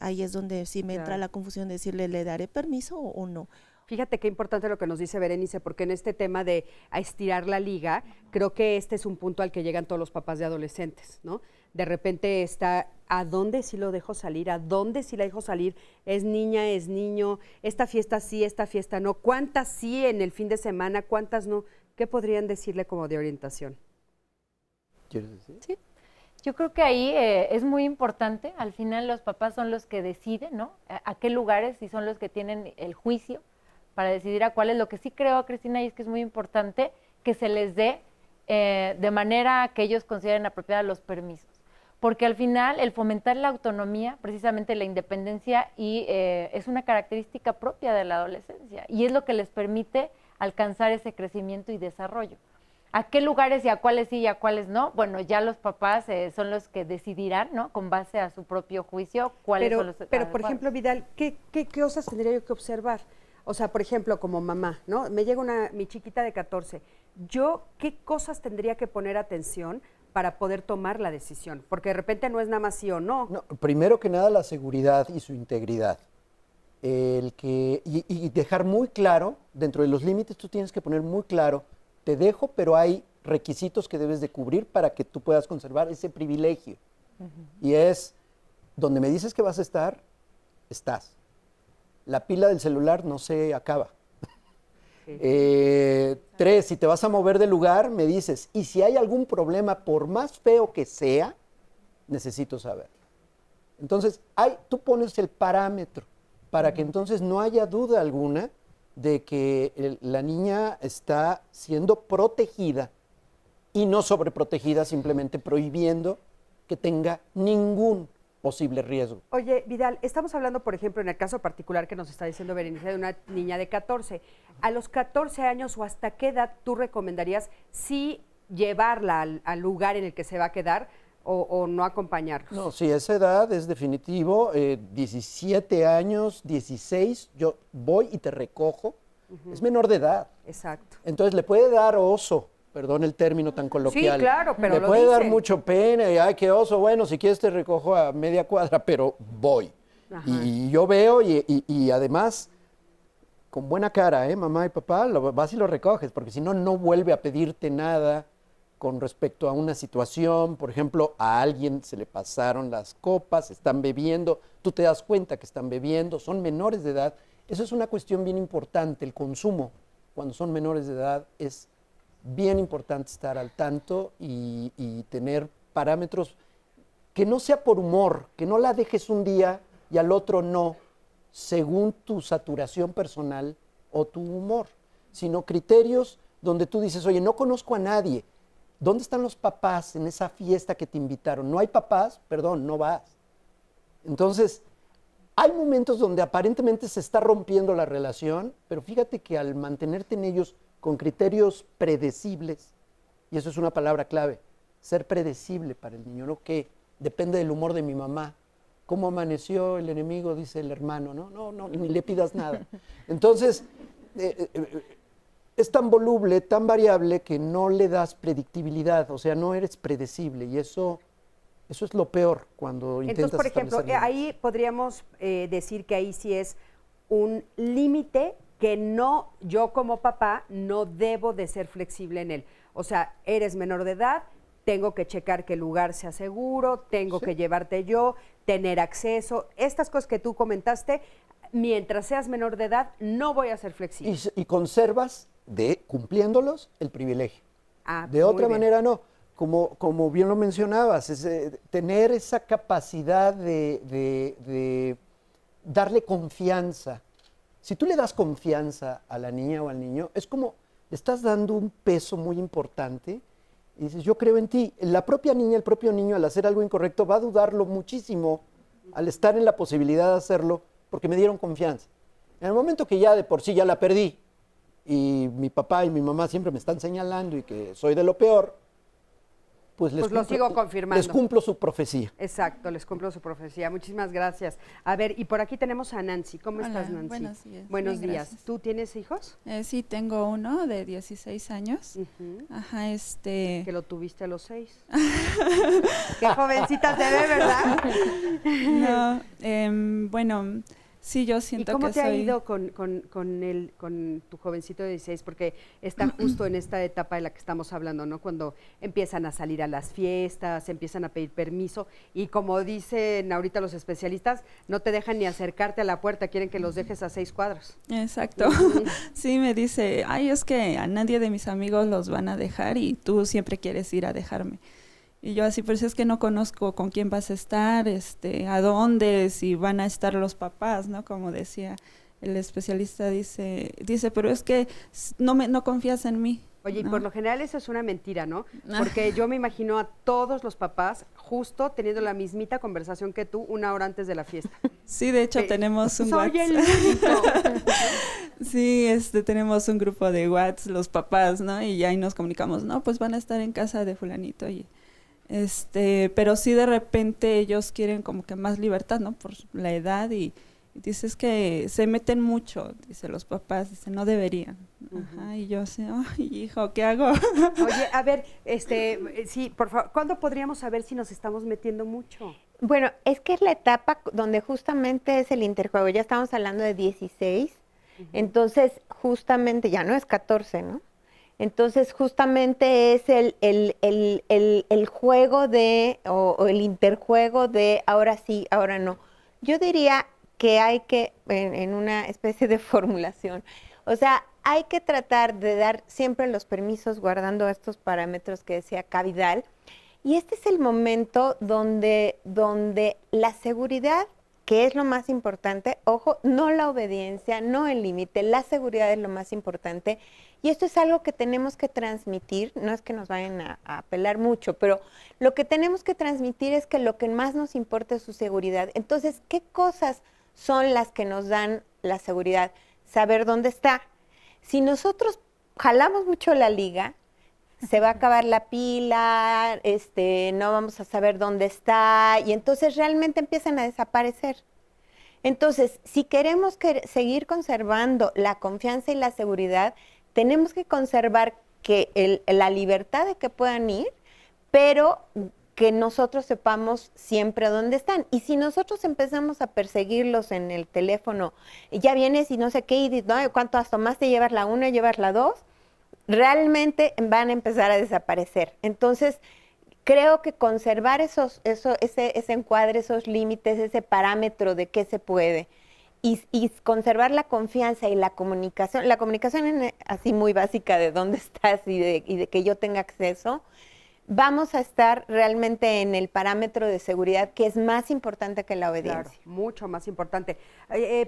ahí es donde sí me entra la confusión de decirle, ¿le daré permiso o no? Fíjate qué importante lo que nos dice Berenice, porque en este tema de a estirar la liga, creo que este es un punto al que llegan todos los papás de adolescentes, ¿no? De repente está, ¿a dónde sí lo dejo salir? ¿A dónde sí la dejo salir? ¿Es niña, es niño? ¿Esta fiesta sí, esta fiesta no? ¿Cuántas sí en el fin de semana? ¿Cuántas no? ¿Qué podrían decirle como de orientación? ¿Quieres decir? Sí. Yo creo que ahí es muy importante, al final los papás son los que deciden, ¿no? A qué lugares y son los que tienen el juicio para decidir a cuáles. Lo que sí creo, Cristina, y es que es muy importante que se les dé de manera que ellos consideren apropiada los permisos. Porque al final el fomentar la autonomía, precisamente la independencia, es una característica propia de la adolescencia y es lo que les permite alcanzar ese crecimiento y desarrollo. ¿A qué lugares y a cuáles sí y a cuáles no? Bueno, ya los papás son los que decidirán, ¿no? Con base a su propio juicio, cuáles son los Pero, adecuados. por ejemplo, Vidal, ¿qué cosas tendría yo que observar? O sea, por ejemplo, como mamá, ¿no? Me llega mi chiquita de 14. ¿Yo qué cosas tendría que poner atención para poder tomar la decisión? Porque de repente no es nada más sí o no. No, primero que nada, la seguridad y su integridad. Y dejar muy claro, dentro de los límites tú tienes que poner muy claro, te dejo, pero hay requisitos que debes de cubrir para que tú puedas conservar ese privilegio. Y es, donde me dices que vas a estar, estás. La pila del celular no se acaba. 3, si te vas a mover de lugar, me dices, y si hay algún problema, por más feo que sea, necesito saber. Entonces, tú pones el parámetro para que entonces no haya duda alguna de que la niña está siendo protegida y no sobreprotegida, simplemente prohibiendo que tenga ningún posible riesgo. Oye, Vidal, estamos hablando, por ejemplo, en el caso particular que nos está diciendo Berenice, de una niña de 14. ¿A los 14 años o hasta qué edad tú recomendarías sí llevarla al lugar en el que se va a quedar o no acompañarlos? No, sí, esa edad es definitivo, 17 años, 16, yo voy y te recojo, es menor de edad. Exacto. Entonces le puede dar oso, perdón el término tan coloquial. Sí, claro, pero le lo puede dar dicen. mucho pena, y ay, qué oso, bueno, si quieres te recojo a media cuadra, pero voy. Y yo veo y además, con buena cara, mamá y papá, vas y lo recoges, porque si no, no vuelve a pedirte nada con respecto a una situación. Por ejemplo, a alguien se le pasaron las copas, están bebiendo, tú te das cuenta que están bebiendo, son menores de edad. Eso es una cuestión bien importante, el consumo cuando son menores de edad es bien importante estar al tanto y tener parámetros que no sea por humor, que no la dejes un día y al otro no, según tu saturación personal o tu humor, sino criterios donde tú dices, oye, no conozco a nadie, ¿dónde están los papás en esa fiesta que te invitaron? ¿No hay papás? Perdón, no vas. Entonces, hay momentos donde aparentemente se está rompiendo la relación, pero fíjate que al mantenerte en ellos con criterios predecibles, y eso es una palabra clave, ser predecible para el niño, ¿no? Que depende del humor de mi mamá. ¿Cómo amaneció el enemigo? Dice el hermano, ¿no? No, ni le pidas nada. Entonces, es tan voluble, tan variable, que no le das predictibilidad, o sea, no eres predecible, y eso es lo peor cuando intentas. Entonces, por ejemplo, ahí podríamos decir que ahí sí es un límite que no, yo como papá, no debo de ser flexible en él. O sea, eres menor de edad, tengo que checar que el lugar sea seguro, tengo que llevarte yo, tener acceso. Estas cosas que tú comentaste, mientras seas menor de edad, no voy a ser flexible. Y conservas, cumpliéndolos, el privilegio. De otra manera, no. Como bien lo mencionabas, es tener esa capacidad de darle confianza. Si tú le das confianza a la niña o al niño, es como le estás dando un peso muy importante y dices, yo creo en ti. La propia niña, el propio niño, al hacer algo incorrecto, va a dudarlo muchísimo al estar en la posibilidad de hacerlo porque me dieron confianza. En el momento que ya de por sí ya la perdí y mi papá y mi mamá siempre me están señalando y que soy de lo peor, pues lo sigo confirmando. Les cumplo su profecía. Exacto, les cumplo su profecía. Muchísimas gracias. A ver, y por aquí tenemos a Nancy. ¿Cómo estás, Nancy? Buenos días. Buenos Bien, días. gracias. ¿Tú tienes hijos? Sí, tengo uno de 16 años. Ajá, Que lo tuviste a los 6. Qué jovencita se ve, ¿verdad? No, bueno, Sí, yo siento ¿Y cómo que te ha soy... ido con tu jovencito de 16? Porque está justo en esta etapa de la que estamos hablando, ¿no? Cuando empiezan a salir a las fiestas, empiezan a pedir permiso y como dicen ahorita los especialistas, no te dejan ni acercarte a la puerta, quieren que los dejes a 6 cuadras. Exacto. Sí, me dice, ay, es que a nadie de mis amigos los van a dejar y tú siempre quieres ir a dejarme. Y yo así, pues es que no conozco con quién vas a estar, a dónde, si van a estar los papás, ¿no? Como decía el especialista, dice, pero es que no confías en mí. Oye, ¿no? y por lo general eso es una mentira, ¿no? Porque yo me imagino a todos los papás justo teniendo la mismita conversación que tú 1 hora antes de la fiesta. Sí, de hecho tenemos un Soy el WhatsApp. único. Sí, tenemos un grupo de WhatsApp, los papás, ¿no? Y ahí nos comunicamos, no, pues van a estar en casa de fulanito y pero sí de repente ellos quieren como que más libertad, ¿no? Por la edad y dices que se meten mucho, dice los papás, dice, no deberían. Ajá, y yo así, ay, hijo, ¿qué hago? Oye, a ver, sí, por favor, ¿cuándo podríamos saber si nos estamos metiendo mucho? Bueno, es que es la etapa donde justamente es el interjuego. Ya estamos hablando de 16, entonces justamente, ya no es 14, ¿no? Entonces justamente es el juego o el interjuego de ahora sí, ahora no. Yo diría que hay que, en una especie de formulación, o sea, hay que tratar de dar siempre los permisos guardando estos parámetros que decía Cavidal. Y este es el momento donde la seguridad, que es lo más importante, ojo, no la obediencia, no el límite, la seguridad es lo más importante. Y esto es algo que tenemos que transmitir, no es que nos vayan a apelar mucho, pero lo que tenemos que transmitir es que lo que más nos importa es su seguridad. Entonces, ¿qué cosas son las que nos dan la seguridad? Saber dónde está. Si nosotros jalamos mucho la liga, se va a acabar la pila, no vamos a saber dónde está, y entonces realmente empiezan a desaparecer. Entonces, si queremos seguir conservando la confianza y la seguridad, tenemos que conservar la libertad de que puedan ir, pero que nosotros sepamos siempre dónde están. Y si nosotros empezamos a perseguirlos en el teléfono, ya vienes y no sé qué, y ¿no? ¿Cuántas tomaste? ¿Llevas la 1, llevas la 2? Realmente van a empezar a desaparecer. Entonces, creo que conservar ese encuadre, esos límites, ese parámetro de qué se puede, y conservar la confianza y la comunicación es así muy básica de dónde estás y de que yo tenga acceso, vamos a estar realmente en el parámetro de seguridad que es más importante que la obediencia. Claro, mucho más importante.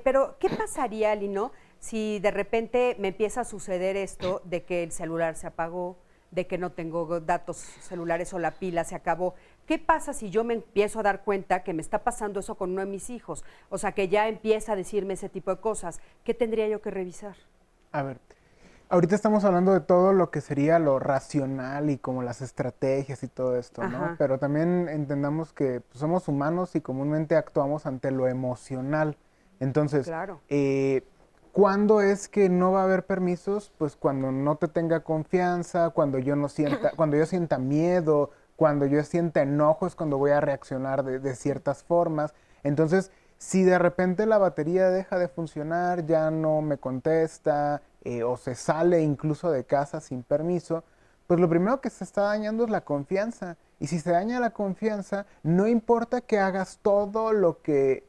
Pero, ¿qué pasaría, Lino, si de repente me empieza a suceder esto de que el celular se apagó, de que no tengo datos celulares o la pila se acabó? ¿Qué pasa si yo me empiezo a dar cuenta que me está pasando eso con uno de mis hijos? O sea, que ya empieza a decirme ese tipo de cosas. ¿Qué tendría yo que revisar? A ver, ahorita estamos hablando de todo lo que sería lo racional y como las estrategias y todo esto, ¿no? Ajá. Pero también entendamos que pues, somos humanos y comúnmente actuamos ante lo emocional. Entonces, claro. ¿Cuándo es que no va a haber permisos? Pues cuando no te tenga confianza, cuando yo sienta miedo, cuando yo sienta enojo es cuando voy a reaccionar de ciertas formas. Entonces, si de repente la batería deja de funcionar, ya no me contesta o se sale incluso de casa sin permiso, pues lo primero que se está dañando es la confianza. Y si se daña la confianza, no importa que hagas todo lo que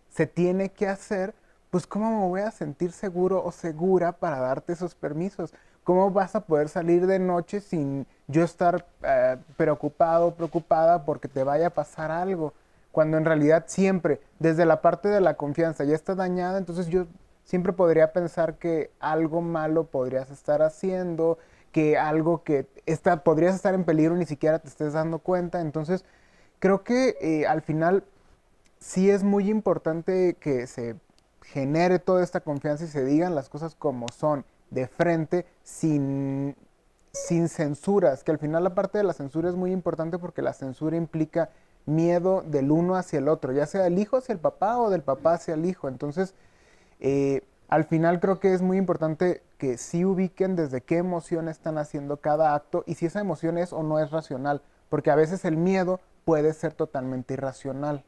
se tiene que hacer, pues ¿cómo me voy a sentir seguro o segura para darte esos permisos? ¿Cómo vas a poder salir de noche sin yo estar preocupado o preocupada porque te vaya a pasar algo? Cuando en realidad siempre, desde la parte de la confianza ya está dañada, entonces yo siempre podría pensar que algo malo podrías estar haciendo, que algo que podrías estar en peligro y ni siquiera te estés dando cuenta. Entonces, creo que al final sí es muy importante que se genere toda esta confianza y se digan las cosas como son, de frente, sin censuras, que al final la parte de la censura es muy importante porque la censura implica miedo del uno hacia el otro, ya sea del hijo hacia el papá o del papá hacia el hijo. Entonces, al final creo que es muy importante que sí ubiquen desde qué emoción están haciendo cada acto y si esa emoción es o no es racional, porque a veces el miedo puede ser totalmente irracional.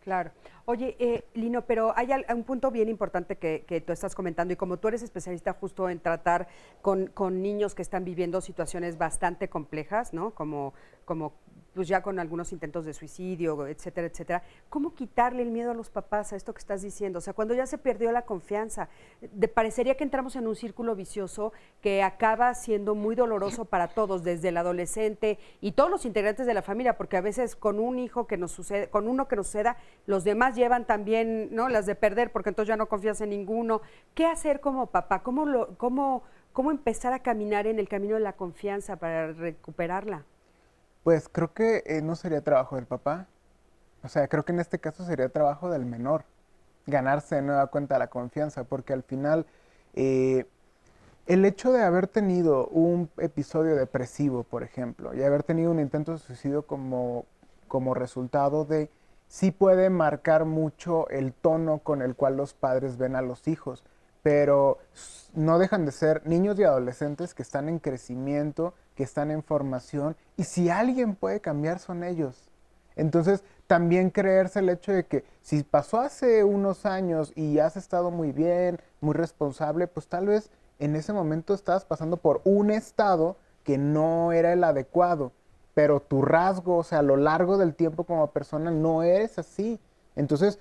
Claro. Oye, Lino, pero hay un punto bien importante que tú estás comentando, y como tú eres especialista justo en tratar con niños que están viviendo situaciones bastante complejas, ¿no? Como pues ya con algunos intentos de suicidio, etcétera, etcétera. ¿Cómo quitarle el miedo a los papás a esto que estás diciendo? O sea, cuando ya se perdió la confianza, parecería que entramos en un círculo vicioso que acaba siendo muy doloroso para todos, desde el adolescente y todos los integrantes de la familia, porque a veces con un hijo que nos sucede, con uno que nos suceda, los demás llevan también, ¿no?, las de perder, porque entonces ya no confías en ninguno. ¿Qué hacer como papá? ¿Cómo empezar a caminar en el camino de la confianza para recuperarla? Pues creo que no sería trabajo del papá. O sea, creo que en este caso sería trabajo del menor. Ganarse de nueva cuenta la confianza, porque al final el hecho de haber tenido un episodio depresivo, por ejemplo, y haber tenido un intento de suicidio como resultado de, sí puede marcar mucho el tono con el cual los padres ven a los hijos, pero no dejan de ser niños y adolescentes que están en crecimiento, que están en formación, y si alguien puede cambiar son ellos. Entonces, también creerse el hecho de que si pasó hace unos años y has estado muy bien, muy responsable, pues tal vez en ese momento estabas pasando por un estado que no era el adecuado, pero tu rasgo, o sea, a lo largo del tiempo como persona no eres así. Entonces,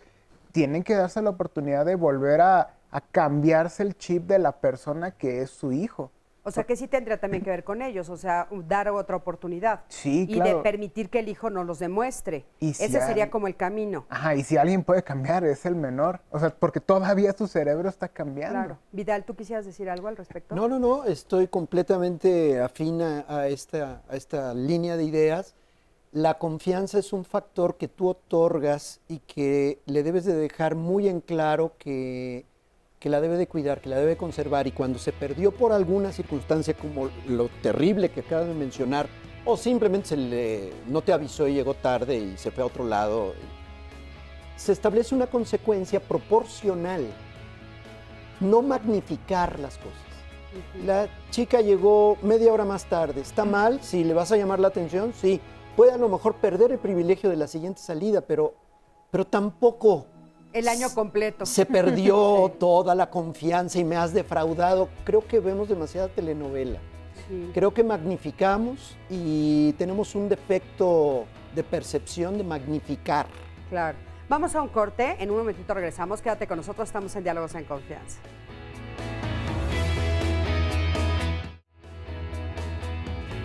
tienen que darse la oportunidad de volver a cambiarse el chip de la persona que es su hijo. O sea, que sí tendría también que ver con ellos, o sea, dar otra oportunidad. Sí, y claro. de permitir que el hijo nos los demuestre. Y si ese sería como el camino. Ajá, y si alguien puede cambiar, es el menor. O sea, porque todavía su cerebro está cambiando. Claro. Vidal, ¿tú quisieras decir algo al respecto? No, estoy completamente afín a esta línea de ideas. La confianza es un factor que tú otorgas y que le debes de dejar muy en claro que la debe de cuidar, que la debe conservar, y cuando se perdió por alguna circunstancia como lo terrible que acabas de mencionar, o simplemente no te avisó y llegó tarde y se fue a otro lado, se establece una consecuencia proporcional, no magnificar las cosas. La chica llegó media hora más tarde, ¿está mal? Sí. ¿Le vas a llamar la atención? Sí. Puede a lo mejor perder el privilegio de la siguiente salida, pero tampoco el año completo. Se perdió toda la confianza y me has defraudado. Creo que vemos demasiada telenovela. Sí. Creo que magnificamos y tenemos un defecto de percepción de magnificar. Claro. Vamos a un corte, en un momentito regresamos. Quédate con nosotros, estamos en Diálogos en Confianza.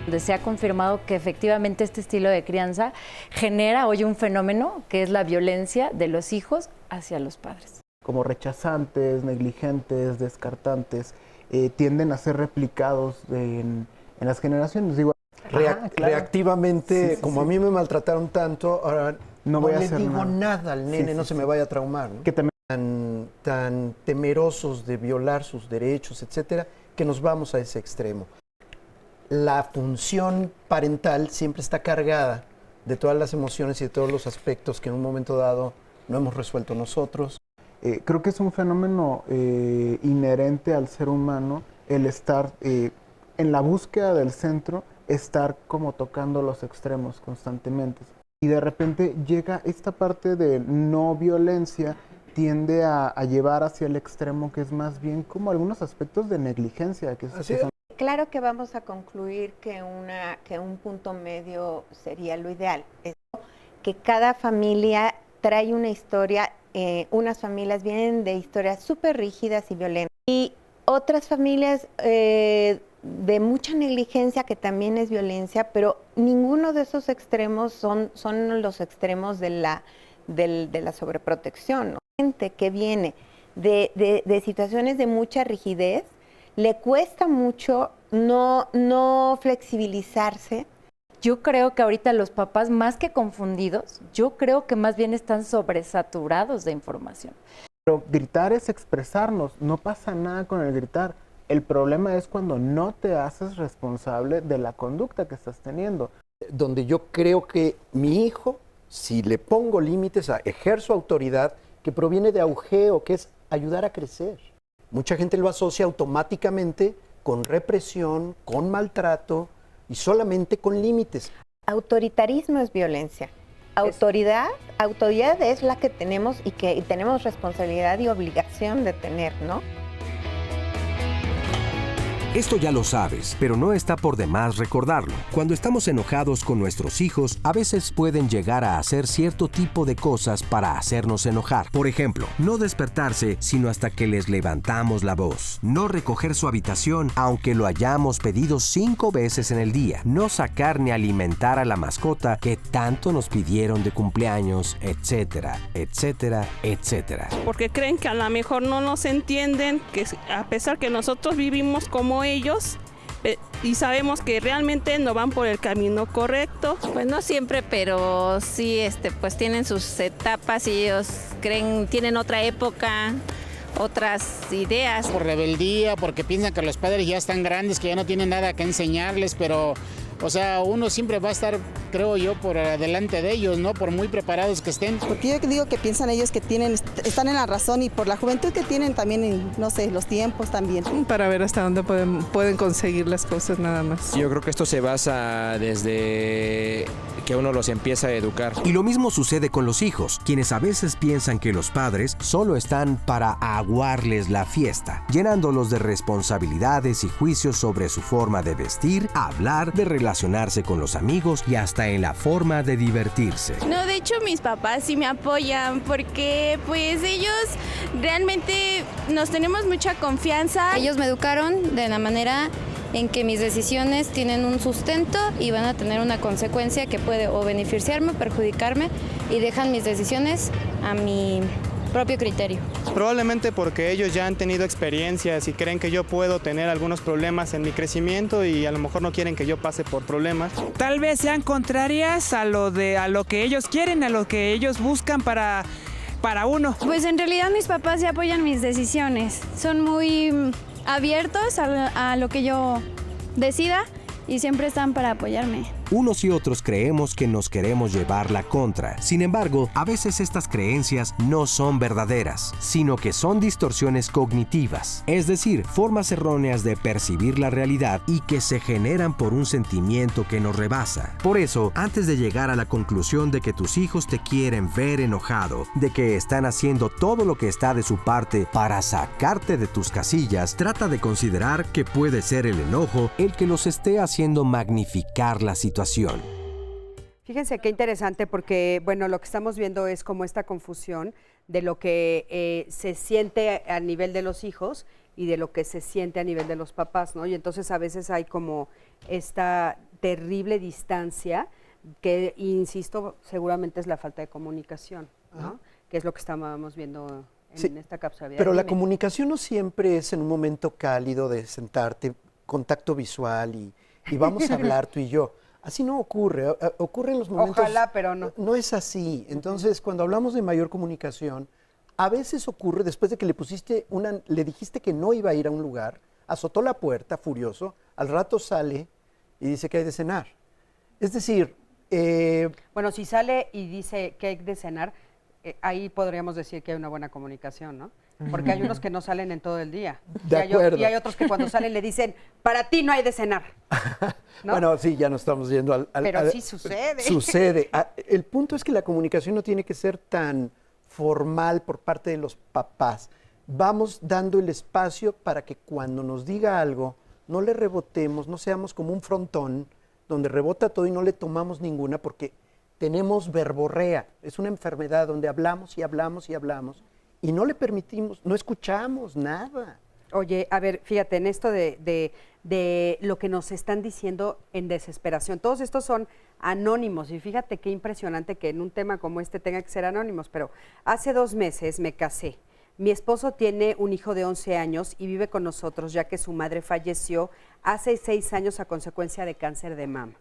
Donde se ha confirmado que efectivamente este estilo de crianza genera hoy un fenómeno que es la violencia de los hijos hacia los padres. Como rechazantes, negligentes, descartantes, tienden a ser replicados en las generaciones. Digo, claro. Reactivamente, sí, como a mí me maltrataron tanto, ahora no voy a hacer nada al nene, no se me vaya a traumar, ¿no? Que tan temerosos de violar sus derechos, etcétera, que nos vamos a ese extremo. La función parental siempre está cargada de todas las emociones y de todos los aspectos que en un momento dado no hemos resuelto nosotros. Creo que es un fenómeno inherente al ser humano el estar en la búsqueda del centro, estar como tocando los extremos constantemente. Y de repente llega esta parte de no violencia, tiende a llevar hacia el extremo, que es más bien como algunos aspectos de negligencia. Que son... Claro que vamos a concluir que un punto medio sería lo ideal. Es que cada familia trae una historia, unas familias vienen de historias súper rígidas y violentas, y otras familias de mucha negligencia, que también es violencia, pero ninguno de esos extremos son los extremos de la sobreprotección, ¿no? Gente que viene de situaciones de mucha rigidez, le cuesta mucho no flexibilizarse. Yo creo que ahorita los papás, más que confundidos, yo creo que más bien están sobresaturados de información. Pero gritar es expresarnos, no pasa nada con el gritar. El problema es cuando no te haces responsable de la conducta que estás teniendo. Donde yo creo que mi hijo, si le pongo límites, ejerzo autoridad, que proviene de aujeo, que es ayudar a crecer. Mucha gente lo asocia automáticamente con represión, con maltrato y solamente con límites. Autoritarismo es violencia autoridad es la que tenemos y que tenemos responsabilidad y obligación de tener, ¿no? Esto ya lo sabes, pero no está por demás recordarlo. Cuando estamos enojados con nuestros hijos, a veces pueden llegar a hacer cierto tipo de cosas para hacernos enojar. Por ejemplo, no despertarse sino hasta que les levantamos la voz. No recoger su habitación aunque lo hayamos pedido 5 veces en el día. No sacar ni alimentar a la mascota que tanto nos pidieron de cumpleaños, etcétera, etcétera, etcétera. Porque creen que a lo mejor no nos entienden, que a pesar que nosotros vivimos como ellos y sabemos que realmente no van por el camino correcto. Pues no siempre, pero sí, pues tienen sus etapas y ellos tienen otra época, otras ideas. Por rebeldía, porque piensan que los padres ya están grandes, que ya no tienen nada que enseñarles, pero, o sea, uno siempre va a estar, creo yo, por delante de ellos, ¿no? Por muy preparados que estén. Porque yo digo que piensan ellos que están en la razón y por la juventud que tienen también, no sé, los tiempos también. Para ver hasta dónde pueden conseguir las cosas nada más. Yo creo que esto se basa desde que uno los empieza a educar. Y lo mismo sucede con los hijos, quienes a veces piensan que los padres solo están para aguarles la fiesta, llenándolos de responsabilidades y juicios sobre su forma de vestir, hablar, de relacionarse con los amigos y hasta en la forma de divertirse. No, de hecho mis papás sí me apoyan porque pues ellos realmente nos tenemos mucha confianza. Ellos me educaron de la manera en que mis decisiones tienen un sustento y van a tener una consecuencia que puede o beneficiarme o perjudicarme y dejan mis decisiones a mi propio criterio. Probablemente porque ellos ya han tenido experiencias y creen que yo puedo tener algunos problemas en mi crecimiento y a lo mejor no quieren que yo pase por problemas. Tal vez sean contrarias a lo que ellos quieren, a lo que ellos buscan para uno. Pues en realidad mis papás sí apoyan mis decisiones. Son muy abiertos a lo que yo decida y siempre están para apoyarme. Unos y otros creemos que nos queremos llevar la contra. Sin embargo, a veces estas creencias no son verdaderas, sino que son distorsiones cognitivas, es decir, formas erróneas de percibir la realidad y que se generan por un sentimiento que nos rebasa. Por eso, antes de llegar a la conclusión de que tus hijos te quieren ver enojado, de que están haciendo todo lo que está de su parte para sacarte de tus casillas, trata de considerar que puede ser el enojo el que los esté haciendo magnificar la situación. Fíjense qué interesante porque, bueno, lo que estamos viendo es como esta confusión de lo que se siente a nivel de los hijos y de lo que se siente a nivel de los papás, ¿no? Y entonces a veces hay como esta terrible distancia que, insisto, seguramente es la falta de comunicación, ¿no? Que es lo que estábamos viendo en esta cápsula. Pero la comunicación no siempre es en un momento cálido de sentarte, contacto visual y vamos a hablar tú y yo. Así no ocurre, ocurre en los momentos... Ojalá, pero no. No es así. Entonces, cuando hablamos de mayor comunicación, a veces ocurre después de que le dijiste que no iba a ir a un lugar, azotó la puerta furioso, al rato sale y dice que hay de cenar. Es decir... bueno, si sale y dice que hay de cenar, ahí podríamos decir que hay una buena comunicación, ¿no? Porque hay unos que no salen en todo el día. De acuerdo. Y hay otros que cuando salen le dicen, para ti no hay de cenar. ¿No? Bueno, sí, ya no estamos yendo Pero sí sucede. Sucede. El punto es que la comunicación no tiene que ser tan formal por parte de los papás. Vamos dando el espacio para que cuando nos diga algo, no le rebotemos, no seamos como un frontón donde rebota todo y no le tomamos ninguna porque tenemos verborrea. Es una enfermedad donde hablamos y hablamos y hablamos. Y no le permitimos, no escuchamos nada. Oye, a ver, fíjate, en esto de lo que nos están diciendo en desesperación. Todos estos son anónimos y fíjate qué impresionante que en un tema como este tenga que ser anónimos, pero hace 2 meses me casé. Mi esposo tiene un hijo de 11 años y vive con nosotros ya que su madre falleció hace 6 años a consecuencia de cáncer de mama.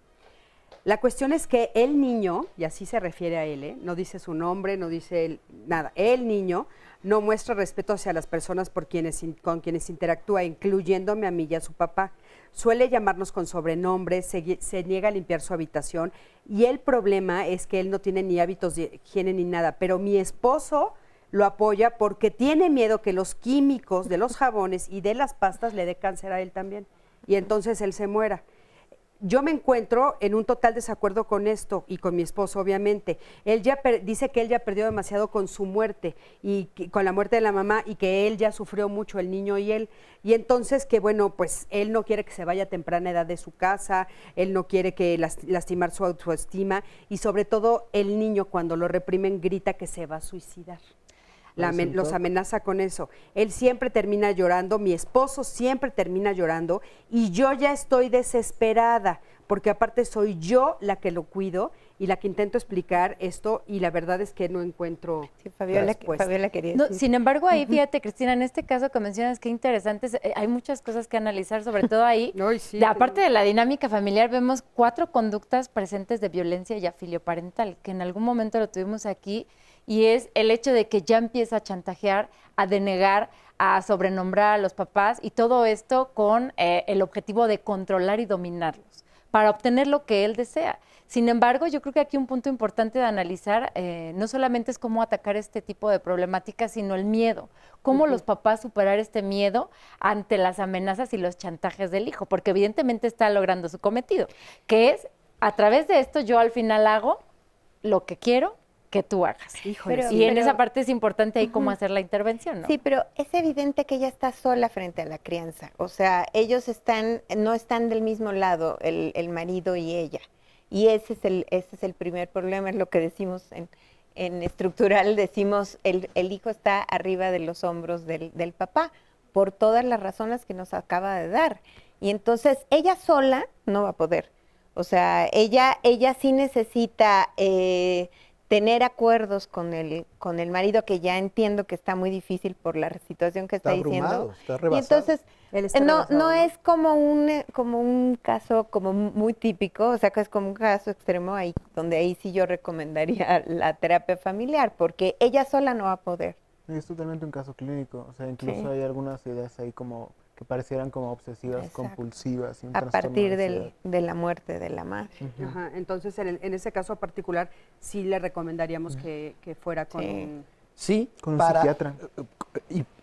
La cuestión es que el niño, y así se refiere a él, no dice su nombre, no dice nada, el niño no muestra respeto hacia las personas con quienes interactúa, incluyéndome a mí y a su papá. Suele llamarnos con sobrenombres, se niega a limpiar su habitación y el problema es que él no tiene ni hábitos de higiene ni nada, pero mi esposo lo apoya porque tiene miedo que los químicos de los jabones y de las pastas le dé cáncer a él también y entonces él se muera. yo me encuentro en un total desacuerdo con esto y con mi esposo, obviamente. Él ya dice que él ya perdió demasiado con su muerte y con la muerte de la mamá y que él ya sufrió mucho, el niño y él. Y entonces que, bueno, pues él no quiere que se vaya a temprana edad de su casa, él no quiere que lastimar su autoestima y sobre todo el niño cuando lo reprimen grita que se va a suicidar. Los amenaza con eso. Él siempre termina llorando, mi esposo siempre termina llorando y yo ya estoy desesperada porque aparte soy yo la que lo cuido y la que intento explicar esto y la verdad es que no encuentro Fabiola quería decir. Sin embargo, ahí fíjate, Cristina, en este caso que mencionas, qué interesante, hay muchas cosas que analizar, sobre todo ahí. Aparte de la dinámica familiar, vemos 4 conductas presentes de violencia y afilio parental, que en algún momento lo tuvimos aquí, y es el hecho de que ya empieza a chantajear, a denegar, a sobrenombrar a los papás, y todo esto con el objetivo de controlar y dominarlos, para obtener lo que él desea. Sin embargo, yo creo que aquí un punto importante de analizar no solamente es cómo atacar este tipo de problemáticas, sino el miedo. Cómo los papás superar este miedo ante las amenazas y los chantajes del hijo, porque evidentemente está logrando su cometido, que es, a través de esto yo al final hago lo que quiero que tú hagas. Y en esa parte es importante ahí cómo hacer la intervención, ¿no? Sí, pero es evidente que ella está sola frente a la crianza. O sea, ellos no están del mismo lado, el marido y ella. Y ese es el primer problema, es lo que decimos en estructural, decimos el hijo está arriba de los hombros del papá, por todas las razones que nos acaba de dar. Y entonces ella sola no va a poder. O sea, ella sí necesita tener acuerdos con el marido, que ya entiendo que está muy difícil por la situación que está diciendo. Está rebasado. Y entonces no es como un caso como muy típico, o sea, que es como un caso extremo ahí, donde ahí sí yo recomendaría la terapia familiar, porque ella sola no va a poder. Es totalmente un caso clínico, o sea, incluso hay algunas ideas ahí como que parecieran como obsesivas, compulsivas. A partir de la muerte de la madre. Ajá, entonces, en ese caso particular, sí le recomendaríamos que fuera con un psiquiatra.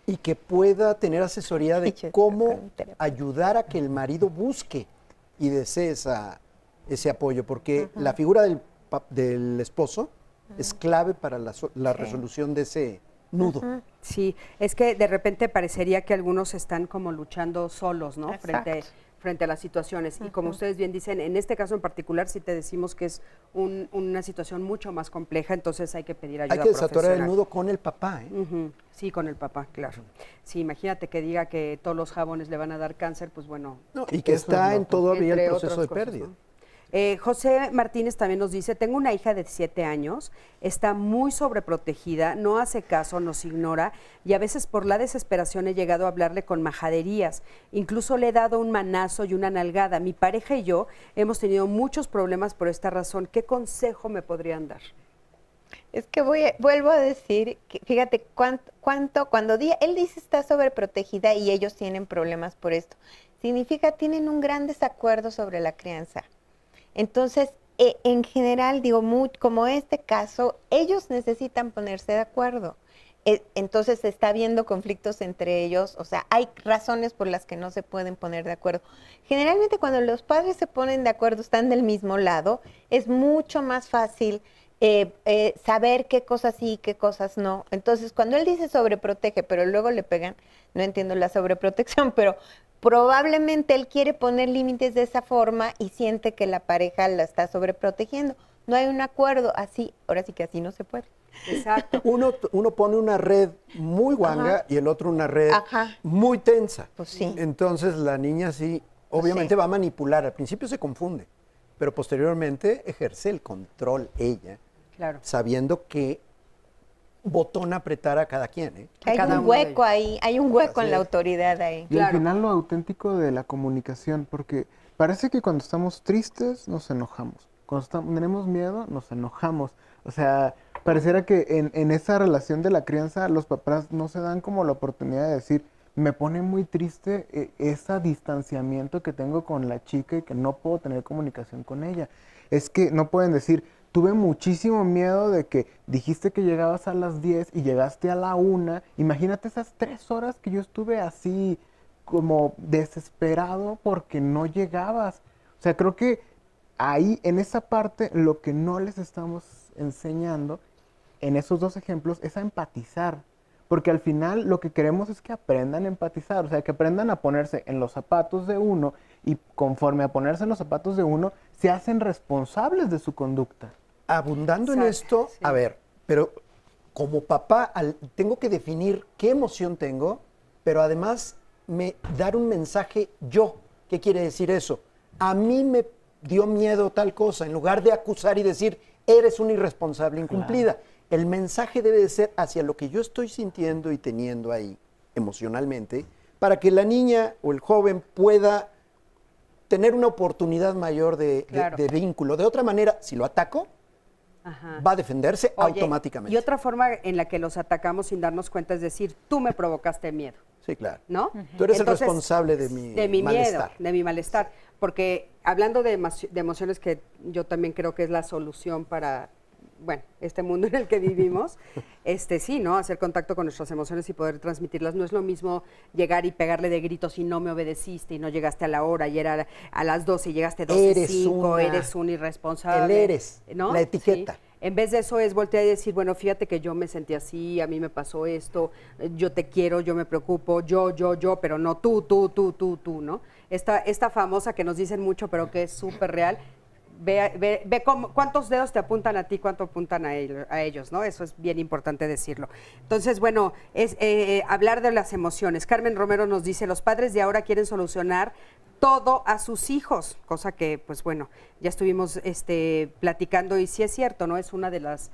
Y que pueda tener asesoría de cómo ayudar a que el marido busque y desee ese apoyo, porque la figura del esposo es clave para la resolución de ese nudo. Sí, es que de repente parecería que algunos están como luchando solos, ¿no? Frente a las situaciones. Y como ustedes bien dicen, en este caso en particular sí te decimos que es una situación mucho más compleja, entonces hay que pedir ayuda profesional. Hay que desatorar el nudo con el papá, ¿eh? Sí, con el papá, claro. Sí, imagínate que diga que todos los jabones le van a dar cáncer, pues bueno. No, y que está en todavía el proceso de pérdida. ¿No? José Martínez también nos dice, tengo una hija de 7 años, está muy sobreprotegida, no hace caso, nos ignora y a veces por la desesperación he llegado a hablarle con majaderías, incluso le he dado un manazo y una nalgada. Mi pareja y yo hemos tenido muchos problemas por esta razón. ¿Qué consejo me podrían dar? Es que vuelvo a decir, que, fíjate, cuando él dice está sobreprotegida y ellos tienen problemas por esto, significa tienen un gran desacuerdo sobre la crianza. Entonces, en general, digo, como este caso, ellos necesitan ponerse de acuerdo. Entonces, está habiendo conflictos entre ellos, o sea, hay razones por las que no se pueden poner de acuerdo. Generalmente, cuando los padres se ponen de acuerdo, están del mismo lado, es mucho más fácil saber qué cosas sí y qué cosas no. Entonces, cuando él dice sobreprotege, pero luego le pegan, no entiendo la sobreprotección, pero probablemente él quiere poner límites de esa forma y siente que la pareja la está sobreprotegiendo. No hay un acuerdo, ahora sí que así no se puede. Exacto. Uno pone una red muy guanga y el otro una red muy tensa. Pues sí. Entonces la niña sí, obviamente va a manipular. Al principio se confunde, pero posteriormente ejerce el control ella, sabiendo que botón apretar a cada quien. ¿Eh? Hay un hueco ahí, hay un hueco en la autoridad ahí. Y al final lo auténtico de la comunicación, porque parece que cuando estamos tristes nos enojamos, cuando tenemos miedo nos enojamos. O sea, pareciera que en esa relación de la crianza los papás no se dan como la oportunidad de decir, me pone muy triste ese distanciamiento que tengo con la chica y que no puedo tener comunicación con ella. Es que no pueden decir, tuve muchísimo miedo de que dijiste que llegabas a las 10 y llegaste a la 1. Imagínate esas 3 horas que yo estuve así como desesperado porque no llegabas. O O sea, creo que ahí, en esa parte, lo que no les estamos enseñando en esos dos ejemplos es a empatizar. Porque al final lo que queremos es que aprendan a empatizar, o sea, que aprendan a ponerse en los zapatos de uno y conforme a ponerse en los zapatos de uno, se hacen responsables de su conducta. Abundando en esto, sí. A ver, pero como papá tengo que definir qué emoción tengo, pero además dar un mensaje yo. ¿Qué quiere decir eso? A mí me dio miedo tal cosa, en lugar de acusar y decir, eres una irresponsable incumplida. Claro. El mensaje debe de ser hacia lo que yo estoy sintiendo y teniendo ahí emocionalmente, para que la niña o el joven pueda tener una oportunidad mayor de vínculo. De otra manera, si lo ataco, va a defenderse automáticamente. Y otra forma en la que los atacamos sin darnos cuenta es decir, tú me provocaste miedo. Sí, claro. ¿No? Tú eres el responsable de mi malestar. Miedo, de mi malestar. Porque hablando de emociones, que yo también creo que es la solución para, bueno, este mundo en el que vivimos, sí, ¿no? Hacer contacto con nuestras emociones y poder transmitirlas. No es lo mismo llegar y pegarle de gritos y no me obedeciste y no llegaste a la hora y era a las 12 y llegaste 12:05, eres un irresponsable. El eres, ¿no? La etiqueta. Sí. En vez de eso es voltear y decir, bueno, fíjate que yo me sentí así, a mí me pasó esto, yo te quiero, yo me preocupo, yo, pero no tú, ¿no? Esta famosa que nos dicen mucho, pero que es súper real. Ve cuántos dedos te apuntan a ti, cuánto apuntan a ellos, ¿no? Eso es bien importante decirlo. Entonces, bueno, es hablar de las emociones. Carmen Romero nos dice, los padres de ahora quieren solucionar todo a sus hijos, cosa que, pues bueno, ya estuvimos platicando y sí es cierto, ¿no? Es una de las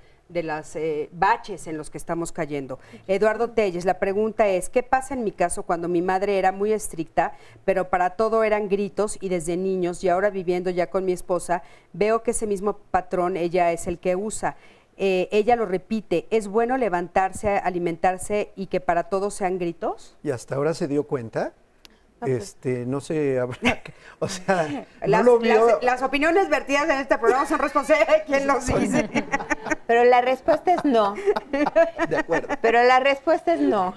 baches en los que estamos cayendo. Eduardo Telles, la pregunta es, ¿qué pasa en mi caso cuando mi madre era muy estricta, pero para todo eran gritos y desde niños, y ahora viviendo ya con mi esposa, veo que ese mismo patrón ella es el que usa? Ella lo repite, ¿es bueno levantarse, alimentarse y que para todos sean gritos? ¿Y hasta ahora se dio cuenta? No sé, o sea, las opiniones vertidas en este programa son responsables de quien los dice. Pero la respuesta es no. De acuerdo. Pero la respuesta es no.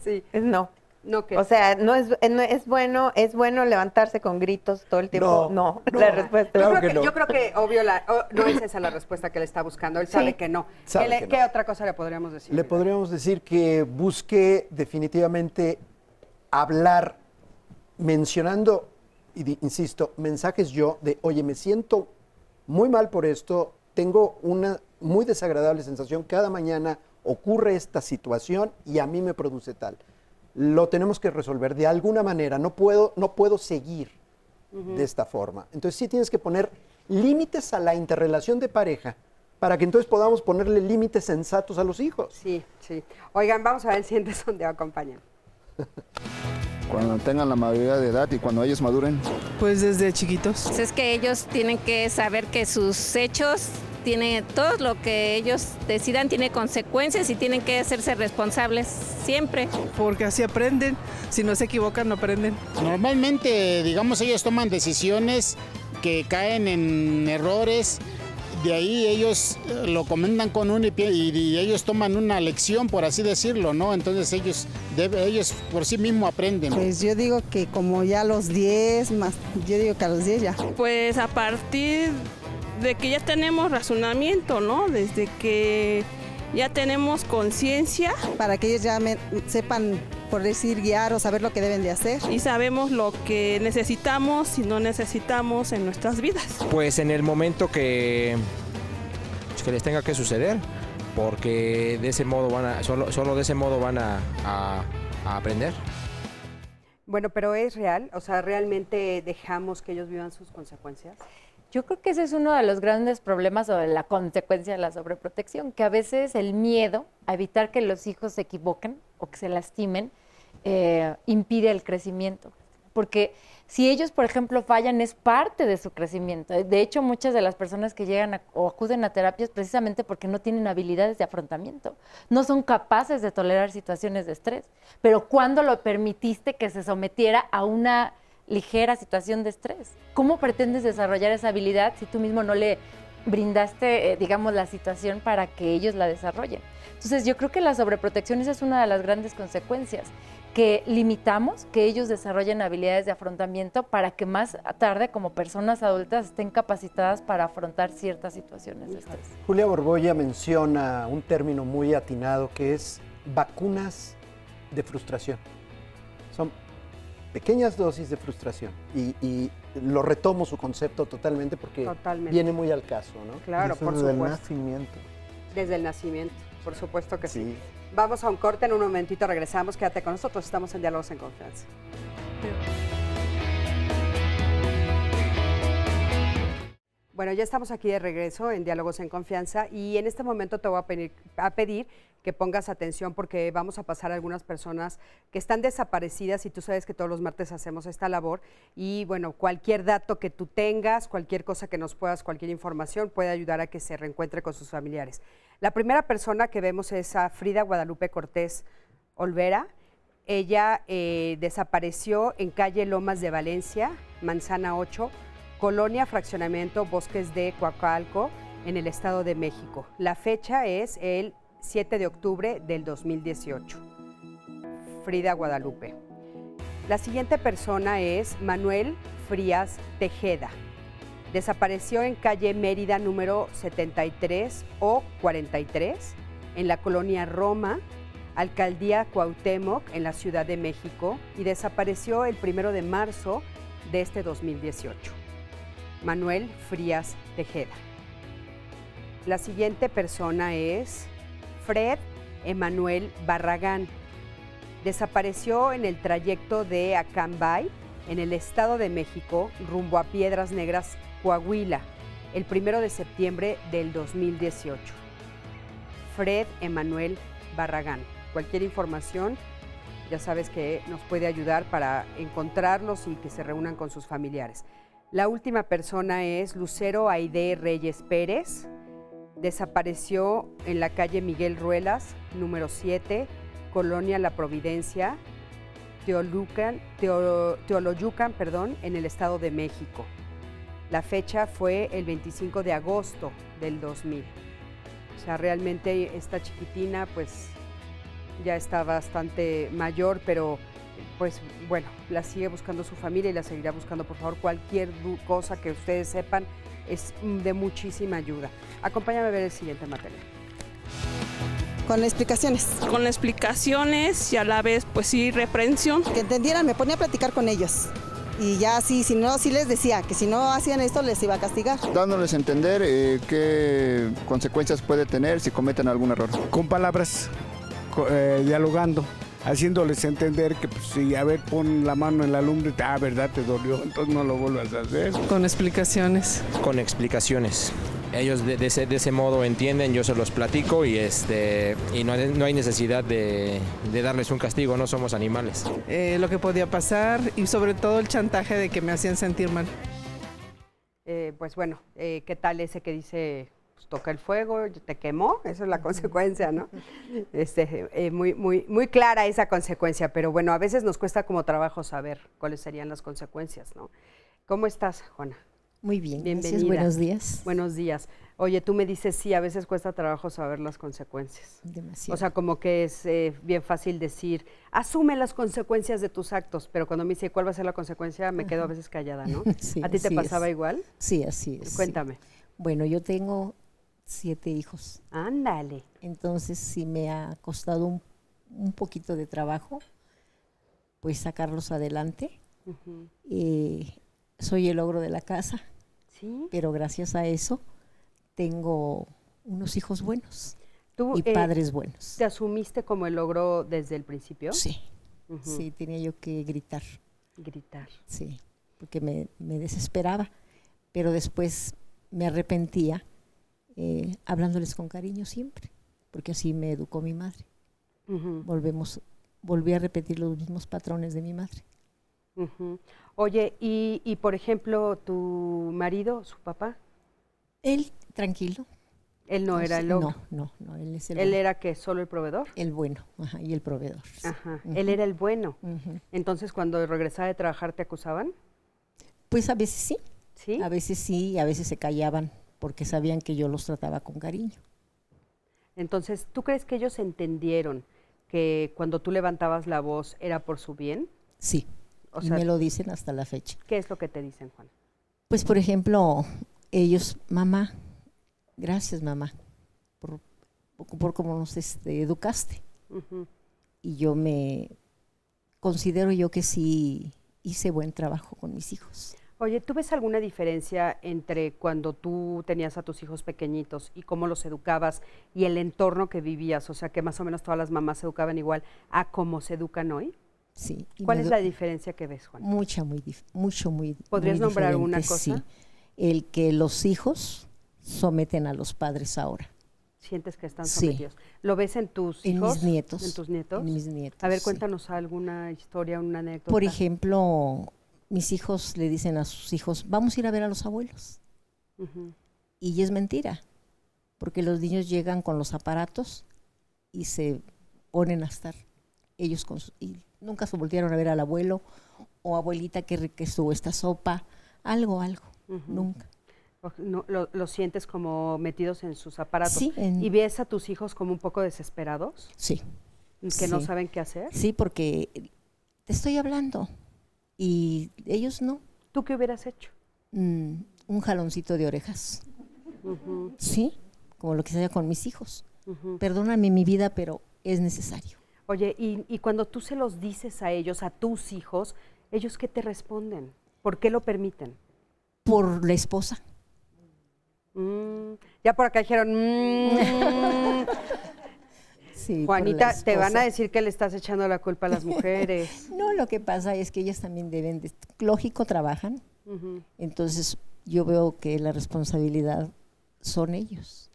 Sí. Es no. ¿No qué? O sea, no es bueno levantarse con gritos todo el tiempo. No. La respuesta claro yo creo que obvio no es esa la respuesta que le está buscando. Él sabe que no. ¿Qué otra cosa le podríamos decir? Le podríamos decir que busque definitivamente hablar mencionando, insisto, mensajes yo de, oye, me siento muy mal por esto, tengo una muy desagradable sensación, cada mañana ocurre esta situación y a mí me produce tal. Lo tenemos que resolver de alguna manera, no puedo seguir de esta forma. Entonces sí tienes que poner límites a la interrelación de pareja para que entonces podamos ponerle límites sensatos a los hijos. Sí. Oigan, vamos a ver el siguiente sondeo, acompañen. Cuando tengan la mayoría de edad y cuando ellos maduren. Pues desde chiquitos. Pues es que ellos tienen que saber que sus hechos, todo lo que ellos decidan tiene consecuencias y tienen que hacerse responsables siempre. Porque así aprenden, si no se equivocan no aprenden. Normalmente, digamos, ellos toman decisiones que caen en errores. De ahí ellos lo comentan con uno y ellos toman una lección, por así decirlo, ¿no? Entonces ellos por sí mismos aprenden. Pues yo digo que como ya a los 10, yo digo que a los 10 ya. Pues a partir de que ya tenemos razonamiento, ¿no? Desde que ya tenemos conciencia. Para que ellos ya sepan, por decir, guiar o saber lo que deben de hacer. Y sabemos lo que necesitamos y no necesitamos en nuestras vidas. Pues en el momento que les tenga que suceder, porque de ese modo solo de ese modo van a aprender. Bueno, pero es real, o sea, ¿realmente dejamos que ellos vivan sus consecuencias? Yo creo que ese es uno de los grandes problemas o de la consecuencia de la sobreprotección, que a veces el miedo a evitar que los hijos se equivoquen o que se lastimen impide el crecimiento. Porque si ellos, por ejemplo, fallan, es parte de su crecimiento. De hecho, muchas de las personas que llegan o acuden a terapias precisamente porque no tienen habilidades de afrontamiento, no son capaces de tolerar situaciones de estrés. Pero ¿cuándo lo permitiste que se sometiera a una ligera situación de estrés? ¿Cómo pretendes desarrollar esa habilidad si tú mismo no le brindaste, digamos, la situación para que ellos la desarrollen? Entonces, yo creo que la sobreprotección esa es una de las grandes consecuencias. que limitamos que ellos desarrollen habilidades de afrontamiento para que más tarde, como personas adultas, estén capacitadas para afrontar ciertas situaciones de estrés. Julia Borbolla menciona un término muy atinado que es vacunas de frustración. Son pequeñas dosis de frustración y lo retomo su concepto totalmente porque viene muy al caso, ¿no? Claro, por supuesto. Desde el nacimiento. Desde el nacimiento, por supuesto que sí. Vamos a un corte, en un momentito regresamos, quédate con nosotros, estamos en Diálogos en Confianza. Bueno, ya estamos aquí de regreso en Diálogos en Confianza y en este momento te voy a pedir que pongas atención porque vamos a pasar a algunas personas que están desaparecidas y tú sabes que todos los martes hacemos esta labor y bueno, cualquier dato que tú tengas, cualquier cosa que nos puedas, cualquier información puede ayudar a que se reencuentre con sus familiares. La primera persona que vemos es a Frida Guadalupe Cortés Olvera. Ella desapareció en calle Lomas de Valencia, Manzana 8, Colonia Fraccionamiento Bosques de Coacalco, en el Estado de México. La fecha es el 7 de octubre del 2018. Frida Guadalupe. La siguiente persona es Manuel Frías Tejeda. Desapareció en calle Mérida número 73 o 43, en la colonia Roma, Alcaldía Cuauhtémoc, en la Ciudad de México, y desapareció el 1 de marzo de este 2018. Manuel Frías Tejeda. La siguiente persona es Fred Emanuel Barragán. Desapareció en el trayecto de Acambay, en el Estado de México, rumbo a Piedras Negras, Coahuila, el 1 de septiembre del 2018. Fred Emanuel Barragán. Cualquier información, ya sabes que nos puede ayudar para encontrarlos y que se reúnan con sus familiares. La última persona es Lucero Aide Reyes Pérez. Desapareció en la calle Miguel Ruelas, número 7, Colonia La Providencia, Teoloyucan, en el Estado de México. La fecha fue el 25 de agosto del 2000. O sea, realmente esta chiquitina pues ya está bastante mayor, pero pues bueno, la sigue buscando su familia y la seguirá buscando. Por favor, cualquier cosa que ustedes sepan es de muchísima ayuda. Acompáñame a ver el siguiente material. Con explicaciones. Con explicaciones y a la vez, pues sí, reprensión. Que entendieran, me ponía a platicar con ellos. Y ya sí, si no, sí les decía que si no hacían esto les iba a castigar. Dándoles a entender qué consecuencias puede tener si cometen algún error. Con palabras, dialogando, haciéndoles entender que pues, si, a ver, pon la mano en la lumbre, verdad, te dolió, entonces no lo vuelvas a hacer. Con explicaciones. Con explicaciones. Ellos de ese modo entienden, yo se los platico y no hay necesidad de darles un castigo, no somos animales. Lo que podía pasar y sobre todo el chantaje de que me hacían sentir mal. Pues bueno, ¿qué tal ese que dice, pues, toca el fuego, te quemó? Esa es la consecuencia, ¿no? Muy clara esa consecuencia, pero bueno, a veces nos cuesta como trabajo saber cuáles serían las consecuencias, ¿no? ¿Cómo estás, Juana? Muy bien, bienvenida. Gracias, buenos días. Buenos días. Oye, tú me dices, sí, a veces cuesta trabajo saber las consecuencias. Demasiado. O sea, como que es bien fácil decir, asume las consecuencias de tus actos, pero cuando me dice cuál va a ser la consecuencia, me quedo a veces callada, ¿no? Sí, ¿A ti te así pasaba es. igual? Sí, así es. Cuéntame. Sí. Bueno, yo tengo 7 hijos. Ándale. Entonces sí me ha costado un poquito de trabajo, pues sacarlos adelante. Soy el ogro de la casa. ¿Sí? Pero gracias a eso tengo unos hijos buenos y ¿Tú, padres buenos. ¿Te asumiste como el logro desde el principio? Sí, sí, tenía yo que gritar. Gritar. Sí, porque me desesperaba, pero después me arrepentía hablándoles con cariño siempre, porque así me educó mi madre. Volví a repetir los mismos patrones de mi madre. Oye, y por ejemplo, tu marido, su papá. Él, tranquilo. Él no era el logro. No, él es el ¿Él bueno. era qué, solo el proveedor? El bueno, y el proveedor. Sí. Ajá, él era el bueno. Entonces, cuando regresaba de trabajar, ¿te acusaban? Pues a veces sí. ¿Sí? A veces sí, y a veces se callaban, porque sabían que yo los trataba con cariño. Entonces, ¿tú crees que ellos entendieron que cuando tú levantabas la voz era por su bien? Sí, O y sea, me lo dicen hasta la fecha. ¿qué es lo que te dicen, Juan? Pues, por ejemplo, ellos, mamá, gracias, mamá, por cómo nos educaste. Ujú. Y yo considero yo que sí hice buen trabajo con mis hijos. Oye, ¿tú ves alguna diferencia entre cuando tú tenías a tus hijos pequeñitos y cómo los educabas y el entorno que vivías? O sea, que más o menos todas las mamás se educaban igual a cómo se educan hoy. Sí. ¿Cuál es la diferencia que ves, Juan? Mucho, muy ¿Podrías muy nombrar diferente, una cosa? Sí. El que los hijos someten a los padres ahora. Sientes que están Sí. sometidos. ¿Lo ves en tus hijos? En mis nietos. ¿En tus nietos? En mis nietos, A ver, sí. cuéntanos alguna historia, una anécdota. Por ejemplo, mis hijos le dicen a sus hijos, vamos a ir a ver a los abuelos. Ujú. Y es mentira, porque los niños llegan con los aparatos y se ponen a estar ellos y nunca se voltearon a ver al abuelo o abuelita, qué rica estuvo esta sopa, algo, Ujú. nunca. No, lo sientes como metidos en sus aparatos. Sí, ¿Y ves a tus hijos como un poco desesperados? Sí. ¿Que no Sí. saben qué hacer? Sí, porque te estoy hablando y ellos no. ¿Tú qué hubieras hecho? Un jaloncito de orejas. Ujú. Sí, como lo que se hace con mis hijos. Ujú. Perdóname mi vida, pero es necesario. Oye, y cuando tú se los dices a ellos, a tus hijos, ¿ellos qué te responden? ¿Por qué lo permiten? Por la esposa. Ya por acá dijeron, Sí, Juanita, por la te van a esposa. decir que le estás echando la culpa a las mujeres. No, lo que pasa es que ellas también deben de, lógico, trabajan. Ujú. Entonces, yo veo que la responsabilidad son ellos.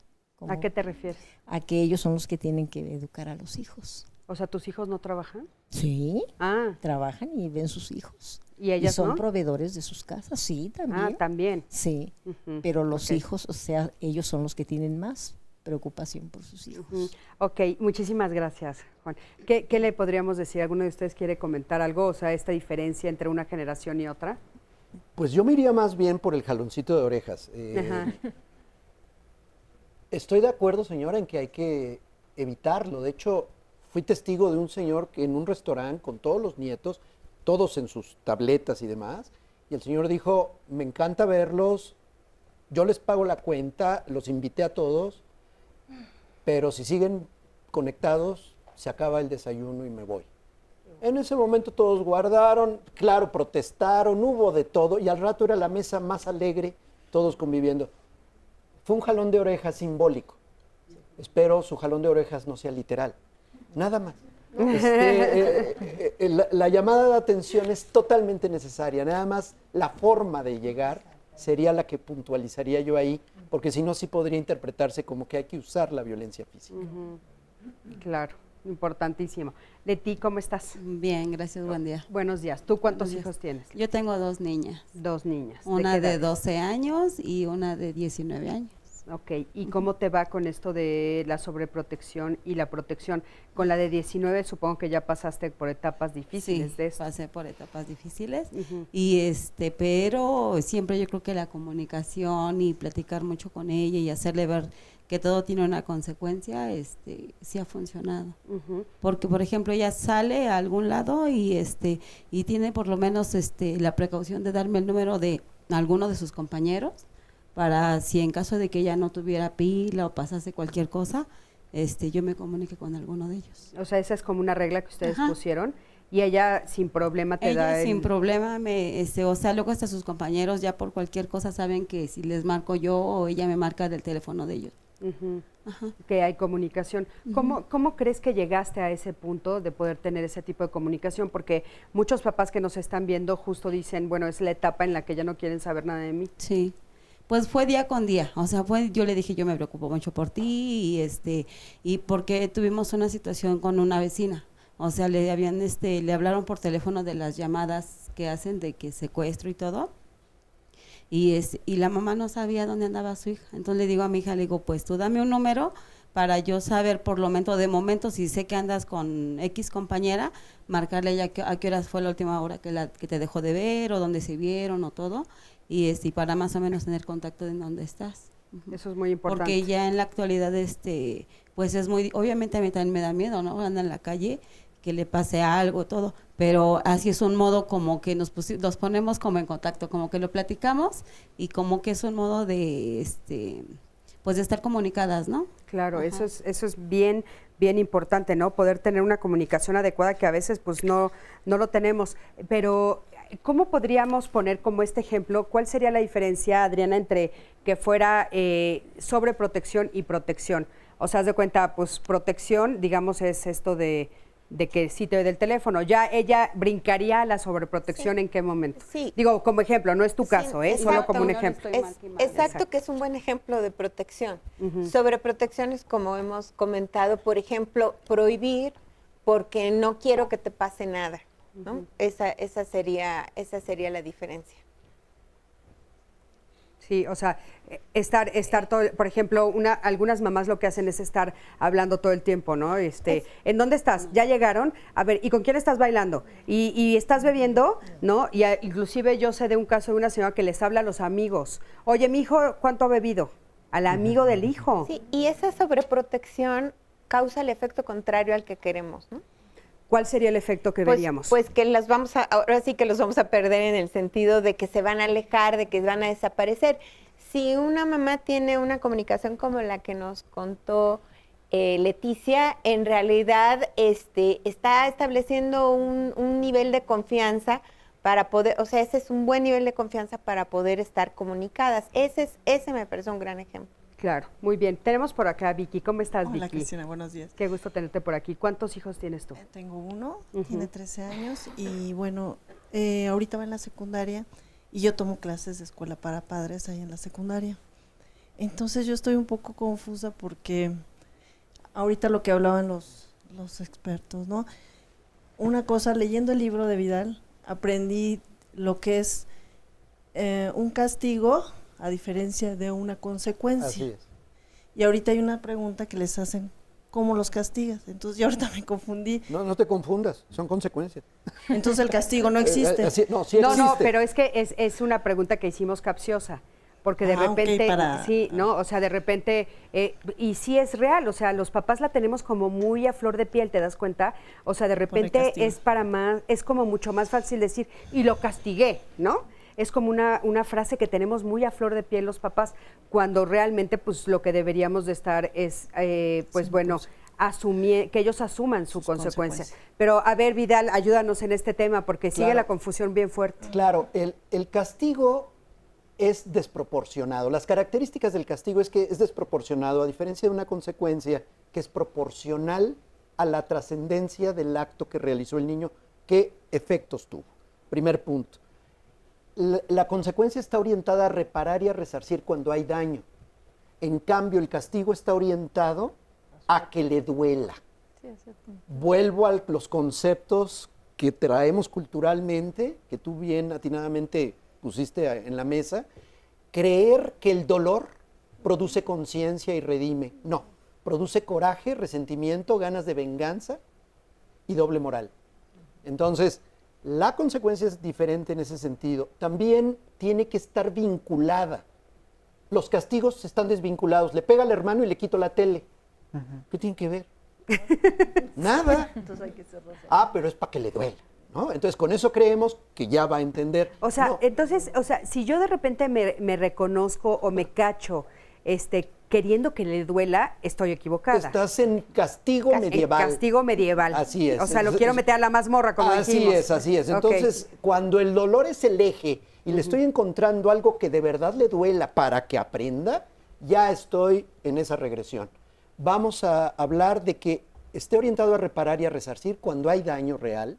¿A qué te refieres? A que ellos son los que tienen que educar a los hijos. O sea, ¿tus hijos no trabajan? Sí, Ah, trabajan y ven sus hijos. ¿y ellas son no? proveedores de sus casas, sí, también. Ah, también. Sí, Ujú, pero los ok. hijos, o sea, ellos son los que tienen más preocupación por sus hijos. Ujú. Ok, muchísimas gracias, Juan. ¿Qué le podríamos decir? ¿Alguno de ustedes quiere comentar algo? O sea, esta diferencia entre una generación y otra. Pues yo me iría más bien por el jaloncito de orejas. Ajá. Estoy de acuerdo, señora, en que hay que evitarlo. De hecho, fui testigo de un señor que en un restaurante con todos los nietos, todos en sus tabletas y demás, y el señor dijo, me encanta verlos, yo les pago la cuenta, los invité a todos, pero si siguen conectados, se acaba el desayuno y me voy. En ese momento todos guardaron, claro, protestaron, hubo de todo, y al rato era la mesa más alegre, todos conviviendo. Fue un jalón de orejas simbólico. Espero su jalón de orejas no sea literal. Nada más. La llamada de atención es totalmente necesaria. Nada más la forma de llegar sería la que puntualizaría yo ahí, porque si no, sí podría interpretarse como que hay que usar la violencia física. Ujú. Claro, importantísimo. Leti, ¿cómo estás? Bien, gracias, buen día. Buenos días. ¿Tú cuántos Buenos días. hijos tienes? Yo tengo 2 niñas. 2 niñas. Una qué de edad? 12 años y una de 19 años. Ok, ¿y cómo te va con esto de la sobreprotección y la protección? Con la de 19 supongo que ya pasaste por etapas difíciles Sí, de esto. pasé por etapas difíciles Ujú. y pero siempre yo creo que la comunicación y platicar mucho con ella y hacerle ver que todo tiene una consecuencia, sí ha funcionado. Ujú. Porque por ejemplo ella sale a algún lado y y tiene por lo menos la precaución de darme el número de alguno de sus compañeros para si en caso de que ella no tuviera pila o pasase cualquier cosa, yo me comunique con alguno de ellos. O sea, esa es como una regla que ustedes Ajá. pusieron y ella sin problema te da Ella el... sin problema o sea, luego hasta sus compañeros ya por cualquier cosa saben que si les marco yo o ella me marca del teléfono de ellos. Ujú. Ajá. Que hay comunicación. ¿Cómo crees que llegaste a ese punto de poder tener ese tipo de comunicación? Porque muchos papás que nos están viendo justo dicen, bueno, es la etapa en la que ya no quieren saber nada de mí. Sí. Pues fue día con día, o sea, yo le dije, yo me preocupo mucho por ti y porque tuvimos una situación con una vecina, o sea, le hablaron por teléfono de las llamadas que hacen de que secuestro y todo, y la mamá no sabía dónde andaba su hija, entonces le digo a mi hija, le digo, pues tú dame un número para yo saber por lo menos de momento si sé que andas con X compañera, marcarle ella a qué horas fue la última hora que te dejó de ver o dónde se vieron o todo, y para más o menos tener contacto de dónde estás. Eso es muy importante. Porque ya en la actualidad pues es muy, obviamente a mí también me da miedo, ¿no? Anda en la calle, que le pase algo, todo, pero así es un modo como que nos ponemos como en contacto, como que lo platicamos y como que es un modo de, pues de estar comunicadas, ¿no? Claro, eso es bien importante, ¿no? Poder tener una comunicación adecuada que a veces pues no lo tenemos. Pero, ¿cómo podríamos poner como este ejemplo? ¿Cuál sería la diferencia, Adriana, entre que fuera sobreprotección y protección? O sea, haz de cuenta, pues protección, digamos, es esto de que sí te doy del teléfono. Ya ella brincaría a la sobreprotección, sí. ¿En qué momento? Sí. Digo, como ejemplo, no es tu caso, solo como un ejemplo. Exacto, que es un buen ejemplo de protección. Sobreprotección es, como hemos comentado, por ejemplo, prohibir porque no quiero que te pase nada, ¿no? Esa sería la diferencia. Sí, o sea, estar todo, por ejemplo, algunas mamás lo que hacen es estar hablando todo el tiempo, ¿no? ¿En dónde estás? ¿Ya llegaron? A ver, ¿y con quién estás bailando? ¿Y estás bebiendo? ¿No? Y inclusive yo sé de un caso de una señora que les habla a los amigos. Oye, mi hijo, ¿cuánto ha bebido? Al amigo del hijo. Sí, y esa sobreprotección causa el efecto contrario al que queremos, ¿no? ¿Cuál sería el efecto que veríamos? Pues que ahora sí que los vamos a perder en el sentido de que se van a alejar, de que van a desaparecer. Si una mamá tiene una comunicación como la que nos contó Leticia, en realidad está estableciendo un nivel de confianza para poder, o sea, ese es un buen nivel de confianza para poder estar comunicadas. Ese me parece un gran ejemplo. Claro, muy bien. Tenemos por acá a Vicky. ¿Cómo estás, Vicky? Hola, Cristina, buenos días. Qué gusto tenerte por aquí. ¿Cuántos hijos tienes tú? Tengo uno, tiene 13 años y bueno, ahorita va en la secundaria y yo tomo clases de escuela para padres ahí en la secundaria. Entonces yo estoy un poco confusa porque ahorita lo que hablaban los expertos, ¿no? Una cosa, leyendo el libro de Vidal, aprendí lo que es un castigo a diferencia de una consecuencia. Así es. Y ahorita hay una pregunta que les hacen, ¿cómo los castigas? Entonces yo ahorita me confundí. No te confundas, son consecuencias. Entonces el castigo no existe. Sí existe. No, pero es que es una pregunta que hicimos capciosa. Porque de repente, sí, ¿no? O sea, de repente, y sí es real, o sea, los papás la tenemos como muy a flor de piel, ¿te das cuenta? O sea, de repente es como mucho más fácil decir, y lo castigué, ¿no? Es como una frase que tenemos muy a flor de piel los papás, cuando realmente pues lo que deberíamos de estar es, pues bueno, que ellos asuman su consecuencia. Pero a ver, Vidal, ayúdanos en este tema, porque sigue la confusión bien fuerte. Claro, el castigo es desproporcionado. Las características del castigo es que es desproporcionado, a diferencia de una consecuencia que es proporcional a la trascendencia del acto que realizó el niño, qué efectos tuvo. Primer punto. La consecuencia está orientada a reparar y a resarcir cuando hay daño. En cambio, el castigo está orientado a que le duela. Vuelvo a los conceptos que traemos culturalmente, que tú bien atinadamente pusiste en la mesa. Creer que el dolor produce conciencia y redime. No, produce coraje, resentimiento, ganas de venganza y doble moral. Entonces, la consecuencia es diferente en ese sentido. También tiene que estar vinculada. Los castigos están desvinculados. Le pega al hermano y le quito la tele. ¿Qué tiene que ver? Nada. Entonces hay que cerrar. Pero es para que le duela, ¿no? Entonces, con eso creemos que ya va a entender. O sea, no. Entonces, o sea, si yo de repente me reconozco o me cacho queriendo que le duela, estoy equivocada. Estás en castigo medieval. Castigo medieval. Así es. O sea, lo quiero meter a la mazmorra, como dijimos. Así es. Entonces, cuando el dolor es el eje y le estoy encontrando algo que de verdad le duela para que aprenda, ya estoy en esa regresión. Vamos a hablar de que esté orientado a reparar y a resarcir cuando hay daño real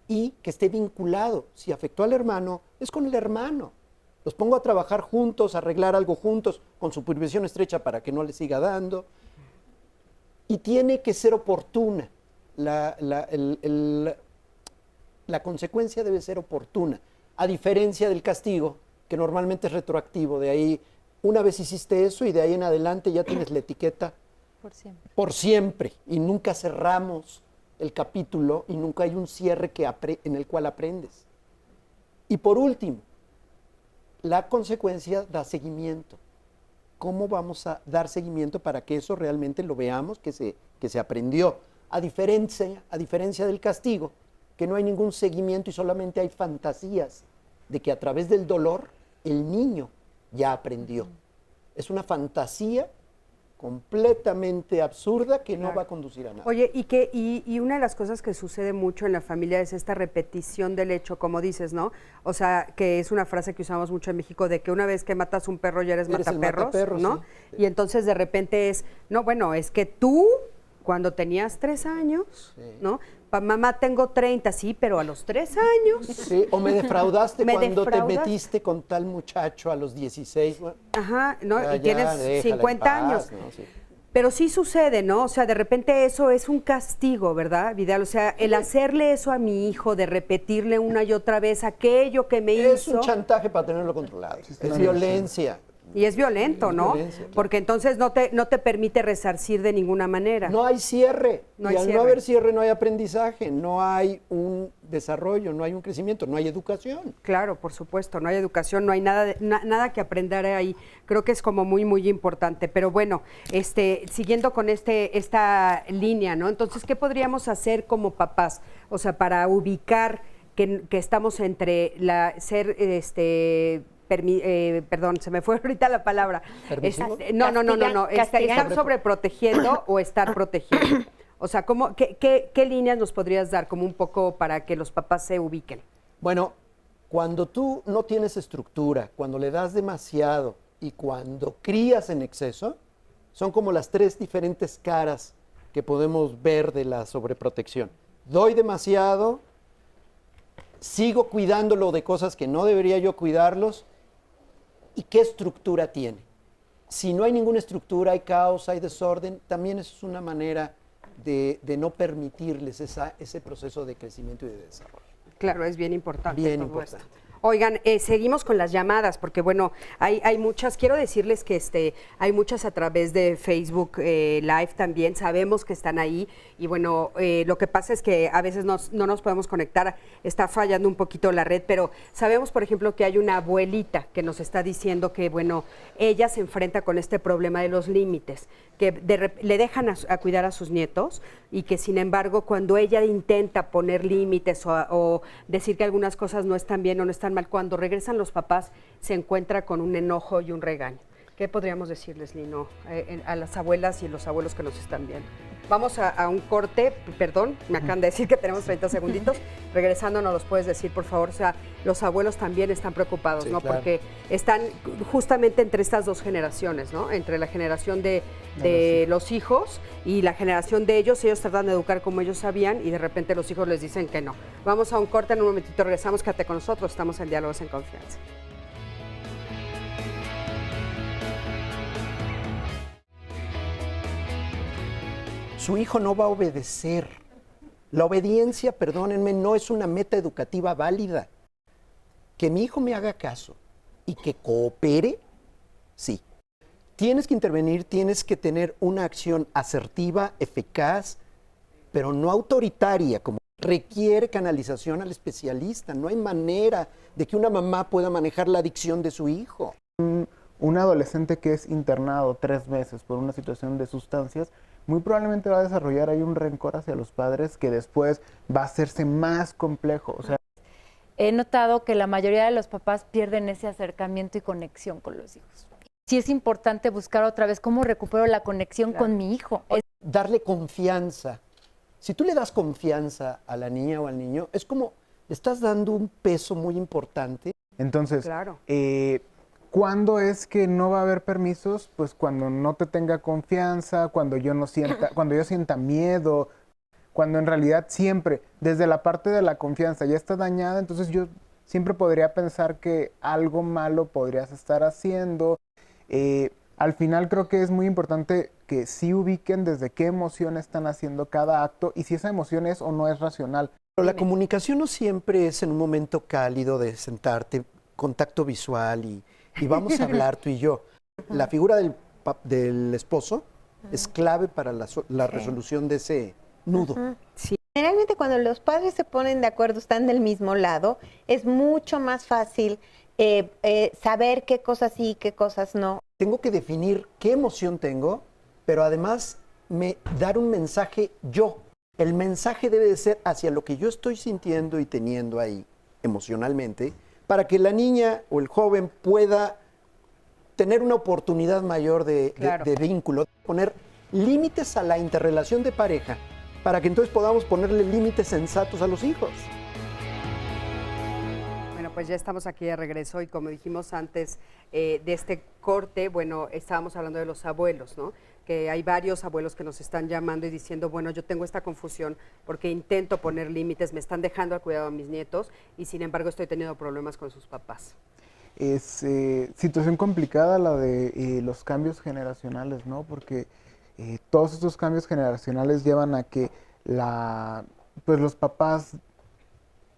y que esté vinculado. Si afectó al hermano, es con el hermano. Los pongo a trabajar juntos, a arreglar algo juntos, con supervisión estrecha para que no le siga dando. Y tiene que ser oportuna. La consecuencia debe ser oportuna, a diferencia del castigo, que normalmente es retroactivo. De ahí, una vez hiciste eso y de ahí en adelante ya tienes la etiqueta por siempre. Y nunca cerramos el capítulo y nunca hay un cierre en el cual aprendes. Y por último, la consecuencia da seguimiento. cómo vamos a dar seguimiento para que eso realmente lo veamos, que se aprendió. A diferencia del castigo, que no hay ningún seguimiento y solamente hay fantasías de que a través del dolor el niño ya aprendió. Es una fantasía completamente absurda que no va a conducir a nada. Oye, y una de las cosas que sucede mucho en la familia es esta repetición del hecho, como dices, ¿no? O sea, que es una frase que usamos mucho en México, de que una vez que matas un perro ya eres mataperros, ¿no? Sí. Y entonces de repente es, no, bueno, es que tú, cuando tenías 3 años, ¿no? Mamá, tengo 30, sí, pero a los 3 años. Sí, o me defraudaste cuando te metiste con tal muchacho a los 16. Bueno, ajá, ¿no? Y tienes 50 años. ¿No? Sí. Pero sí sucede, ¿no? O sea, de repente eso es un castigo, ¿verdad, Vidal? O sea, el hacerle eso a mi hijo, de repetirle una y otra vez aquello que me hizo. Es un chantaje para tenerlo controlado. Es violencia. Y es violento, ¿no? Porque entonces no te permite resarcir de ninguna manera. No hay cierre. No haber cierre no hay aprendizaje, no hay un desarrollo, no hay un crecimiento, no hay educación. Claro, por supuesto, no hay educación, no hay nada que aprender ahí. Creo que es como muy, muy importante. Pero bueno, siguiendo con esta línea, ¿no? Entonces, ¿qué podríamos hacer como papás? O sea, para ubicar que estamos entre perdón, se me fue ahorita la palabra. No. Estar sobreprotegiendo o estar protegiendo. O sea, ¿qué líneas nos podrías dar como un poco para que los papás se ubiquen? Bueno, cuando tú no tienes estructura, cuando le das demasiado y cuando crías en exceso, son como las 3 diferentes caras que podemos ver de la sobreprotección. Doy demasiado, sigo cuidándolo de cosas que no debería yo cuidarlos. ¿Y qué estructura tiene? Si no hay ninguna estructura, hay caos, hay desorden, también es una manera de no permitirles ese proceso de crecimiento y de desarrollo. Claro, es bien importante todo esto. Oigan, seguimos con las llamadas, porque bueno, hay muchas, quiero decirles que hay muchas a través de Facebook Live también, sabemos que están ahí, y bueno, lo que pasa es que a veces no nos podemos conectar, está fallando un poquito la red, pero sabemos, por ejemplo, que hay una abuelita que nos está diciendo que, bueno, ella se enfrenta con este problema de los límites, que le dejan a cuidar a sus nietos, y que sin embargo, cuando ella intenta poner límites o decir que algunas cosas no están bien o no están mal, cuando regresan los papás se encuentra con un enojo y un regaño. ¿Qué podríamos decirles, Lino, a las abuelas y los abuelos que nos están viendo? Vamos a un corte, perdón, me acaban de decir que tenemos 30 segunditos. Regresando, ¿nos los puedes decir, por favor? O sea, los abuelos también están preocupados, sí, ¿no? Claro. Porque están justamente entre estas 2 generaciones, ¿no? Entre la generación de los hijos y la generación de ellos tratan de educar como ellos sabían y de repente los hijos les dicen que no. Vamos a un corte, en un momentito regresamos, quédate con nosotros, estamos en Diálogos en Confianza. Su hijo no va a obedecer. La obediencia, perdónenme, no es una meta educativa válida. Que mi hijo me haga caso y que coopere, sí. Tienes que intervenir, tienes que tener una acción asertiva, eficaz, pero no autoritaria, como requiere canalización al especialista. No hay manera de que una mamá pueda manejar la adicción de su hijo. Un adolescente que es internado 3 meses por una situación de sustancias, muy probablemente va a desarrollar ahí un rencor hacia los padres que después va a hacerse más complejo. O sea, he notado que la mayoría de los papás pierden ese acercamiento y conexión con los hijos. Sí es importante buscar otra vez cómo recupero la conexión con mi hijo. Darle confianza. Si tú le das confianza a la niña o al niño, es como le estás dando un peso muy importante. Entonces, ¿cuándo es que no va a haber permisos? Pues cuando no te tenga confianza, cuando yo sienta miedo, cuando en realidad siempre, desde la parte de la confianza ya está dañada, entonces yo siempre podría pensar que algo malo podrías estar haciendo. Al final creo que es muy importante que sí ubiquen desde qué emoción están haciendo cada acto y si esa emoción es o no es racional. Pero la comunicación no siempre es en un momento cálido de sentarte, contacto visual y vamos a hablar tú y yo. La figura del esposo es clave para la resolución de ese nudo. Sí. Generalmente cuando los padres se ponen de acuerdo, están del mismo lado, es mucho más fácil saber qué cosas sí y qué cosas no. tengo que definir qué emoción tengo, pero además dar un mensaje yo. El mensaje debe de ser hacia lo que yo estoy sintiendo y teniendo ahí emocionalmente, para que la niña o el joven pueda tener una oportunidad mayor de vínculo, poner límites a la interrelación de pareja, para que entonces podamos ponerle límites sensatos a los hijos. Bueno, pues ya estamos aquí de regreso y como dijimos antes de este corte, bueno, estábamos hablando de los abuelos, ¿no? Que hay varios abuelos que nos están llamando y diciendo, bueno, yo tengo esta confusión porque intento poner límites, me están dejando al cuidado de mis nietos y sin embargo estoy teniendo problemas con sus papás. Es situación complicada la de los cambios generacionales, ¿no? Porque todos estos cambios generacionales llevan a que pues los papás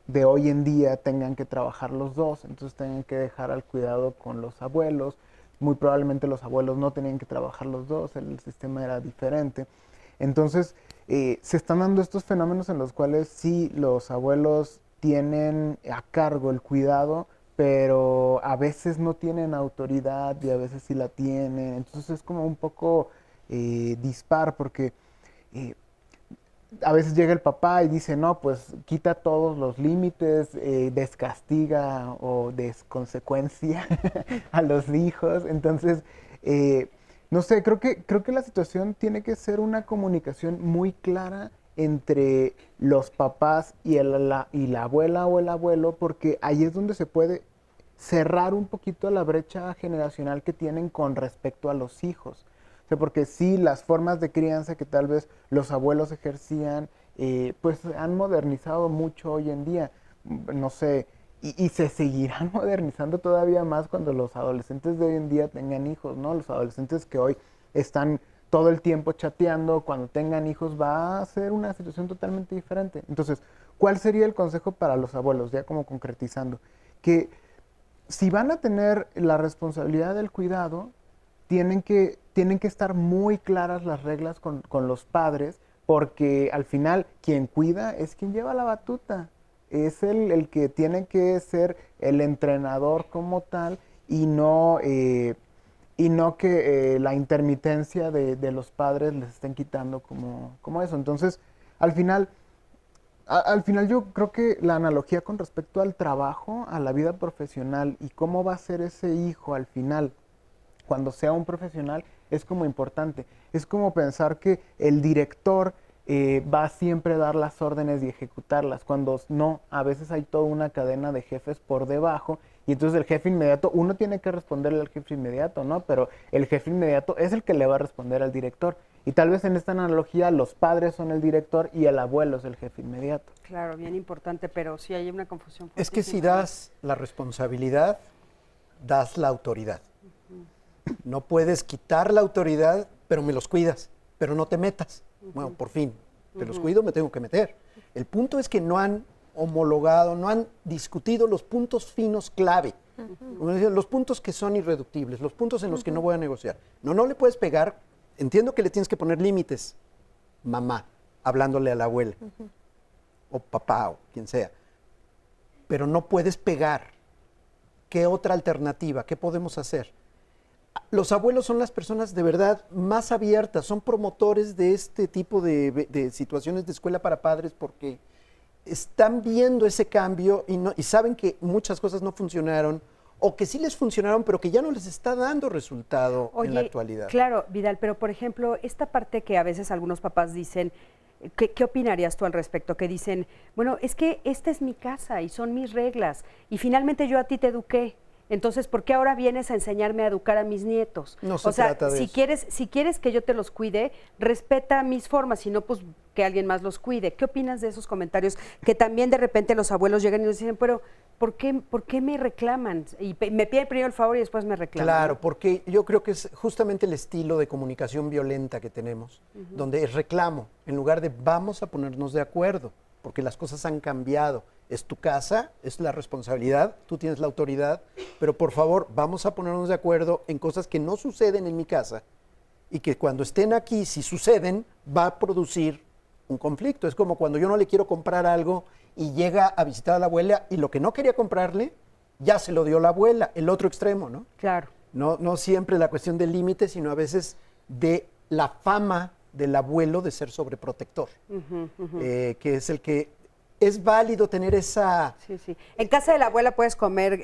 de hoy en día tengan que trabajar los dos, entonces tengan que dejar al cuidado con los abuelos. Muy probablemente los abuelos no tenían que trabajar los dos, el sistema era diferente. Entonces, se están dando estos fenómenos en los cuales sí los abuelos tienen a cargo el cuidado, pero a veces no tienen autoridad y a veces sí la tienen. Entonces es como un poco dispar porque a veces llega el papá y dice, no, pues quita todos los límites, descastiga o desconsecuencia a los hijos. Entonces, no sé, creo que la situación tiene que ser una comunicación muy clara entre los papás y la abuela o el abuelo, porque ahí es donde se puede cerrar un poquito la brecha generacional que tienen con respecto a los hijos. O sea, porque sí, las formas de crianza que tal vez los abuelos ejercían, pues han modernizado mucho hoy en día, no sé, y se seguirán modernizando todavía más cuando los adolescentes de hoy en día tengan hijos, ¿no? Los adolescentes que hoy están todo el tiempo chateando, cuando tengan hijos va a ser una situación totalmente diferente. Entonces, ¿cuál sería el consejo para los abuelos? Ya como concretizando, que si van a tener la responsabilidad del cuidado, tienen que estar muy claras las reglas con los padres, porque al final quien cuida es quien lleva la batuta, es el que tiene que ser el entrenador como tal y no que la intermitencia de los padres les estén quitando como eso. Entonces, al final yo creo que la analogía con respecto al trabajo, a la vida profesional y cómo va a ser ese hijo al final, cuando sea un profesional, es como importante. Es como pensar que el director va a siempre dar las órdenes y ejecutarlas, cuando no, a veces hay toda una cadena de jefes por debajo, y entonces el jefe inmediato, uno tiene que responderle al jefe inmediato, ¿no? Pero el jefe inmediato es el que le va a responder al director. Y tal vez en esta analogía los padres son el director y el abuelo es el jefe inmediato. Claro, bien importante, pero sí hay una confusión. Es que si das la responsabilidad, das la autoridad. No puedes quitar la autoridad, pero me los cuidas, pero no te metas. Bueno, por fin, te los cuido, me tengo que meter. El punto es que no han homologado, no han discutido los puntos finos clave, los puntos que son irreductibles, los puntos en los que no voy a negociar. No le puedes pegar, entiendo que le tienes que poner límites, mamá, hablándole a la abuela, o papá, o quien sea, pero no puedes pegar. ¿Qué otra alternativa? ¿Qué podemos hacer? Los abuelos son las personas de verdad más abiertas, son promotores de este tipo de situaciones de escuela para padres porque están viendo ese cambio y saben que muchas cosas no funcionaron o que sí les funcionaron, pero que ya no les está dando resultado en la actualidad. Claro, Vidal, pero por ejemplo, esta parte que a veces algunos papás dicen, ¿qué opinarías tú al respecto? Que dicen, bueno, es que esta es mi casa y son mis reglas y finalmente yo a ti te eduqué. Entonces, ¿por qué ahora vienes a enseñarme a educar a mis nietos? No se trata de eso. Si quieres que yo te los cuide, respeta mis formas, si no, pues que alguien más los cuide. ¿Qué opinas de esos comentarios? Que también de repente los abuelos llegan y nos dicen, pero ¿por qué me reclaman? Y me piden primero el favor y después me reclaman. Claro, porque yo creo que es justamente el estilo de comunicación violenta que tenemos, donde es reclamo, en lugar de vamos a ponernos de acuerdo, porque las cosas han cambiado. Es tu casa, es la responsabilidad, tú tienes la autoridad, pero por favor, vamos a ponernos de acuerdo en cosas que no suceden en mi casa y que cuando estén aquí, si suceden, va a producir un conflicto. Es como cuando yo no le quiero comprar algo y llega a visitar a la abuela y lo que no quería comprarle, ya se lo dio la abuela, el otro extremo, ¿no? Claro. No siempre la cuestión del límite, sino a veces de la fama del abuelo de ser sobreprotector, que es el que es válido tener esa... Sí, sí. En casa de la abuela puedes comer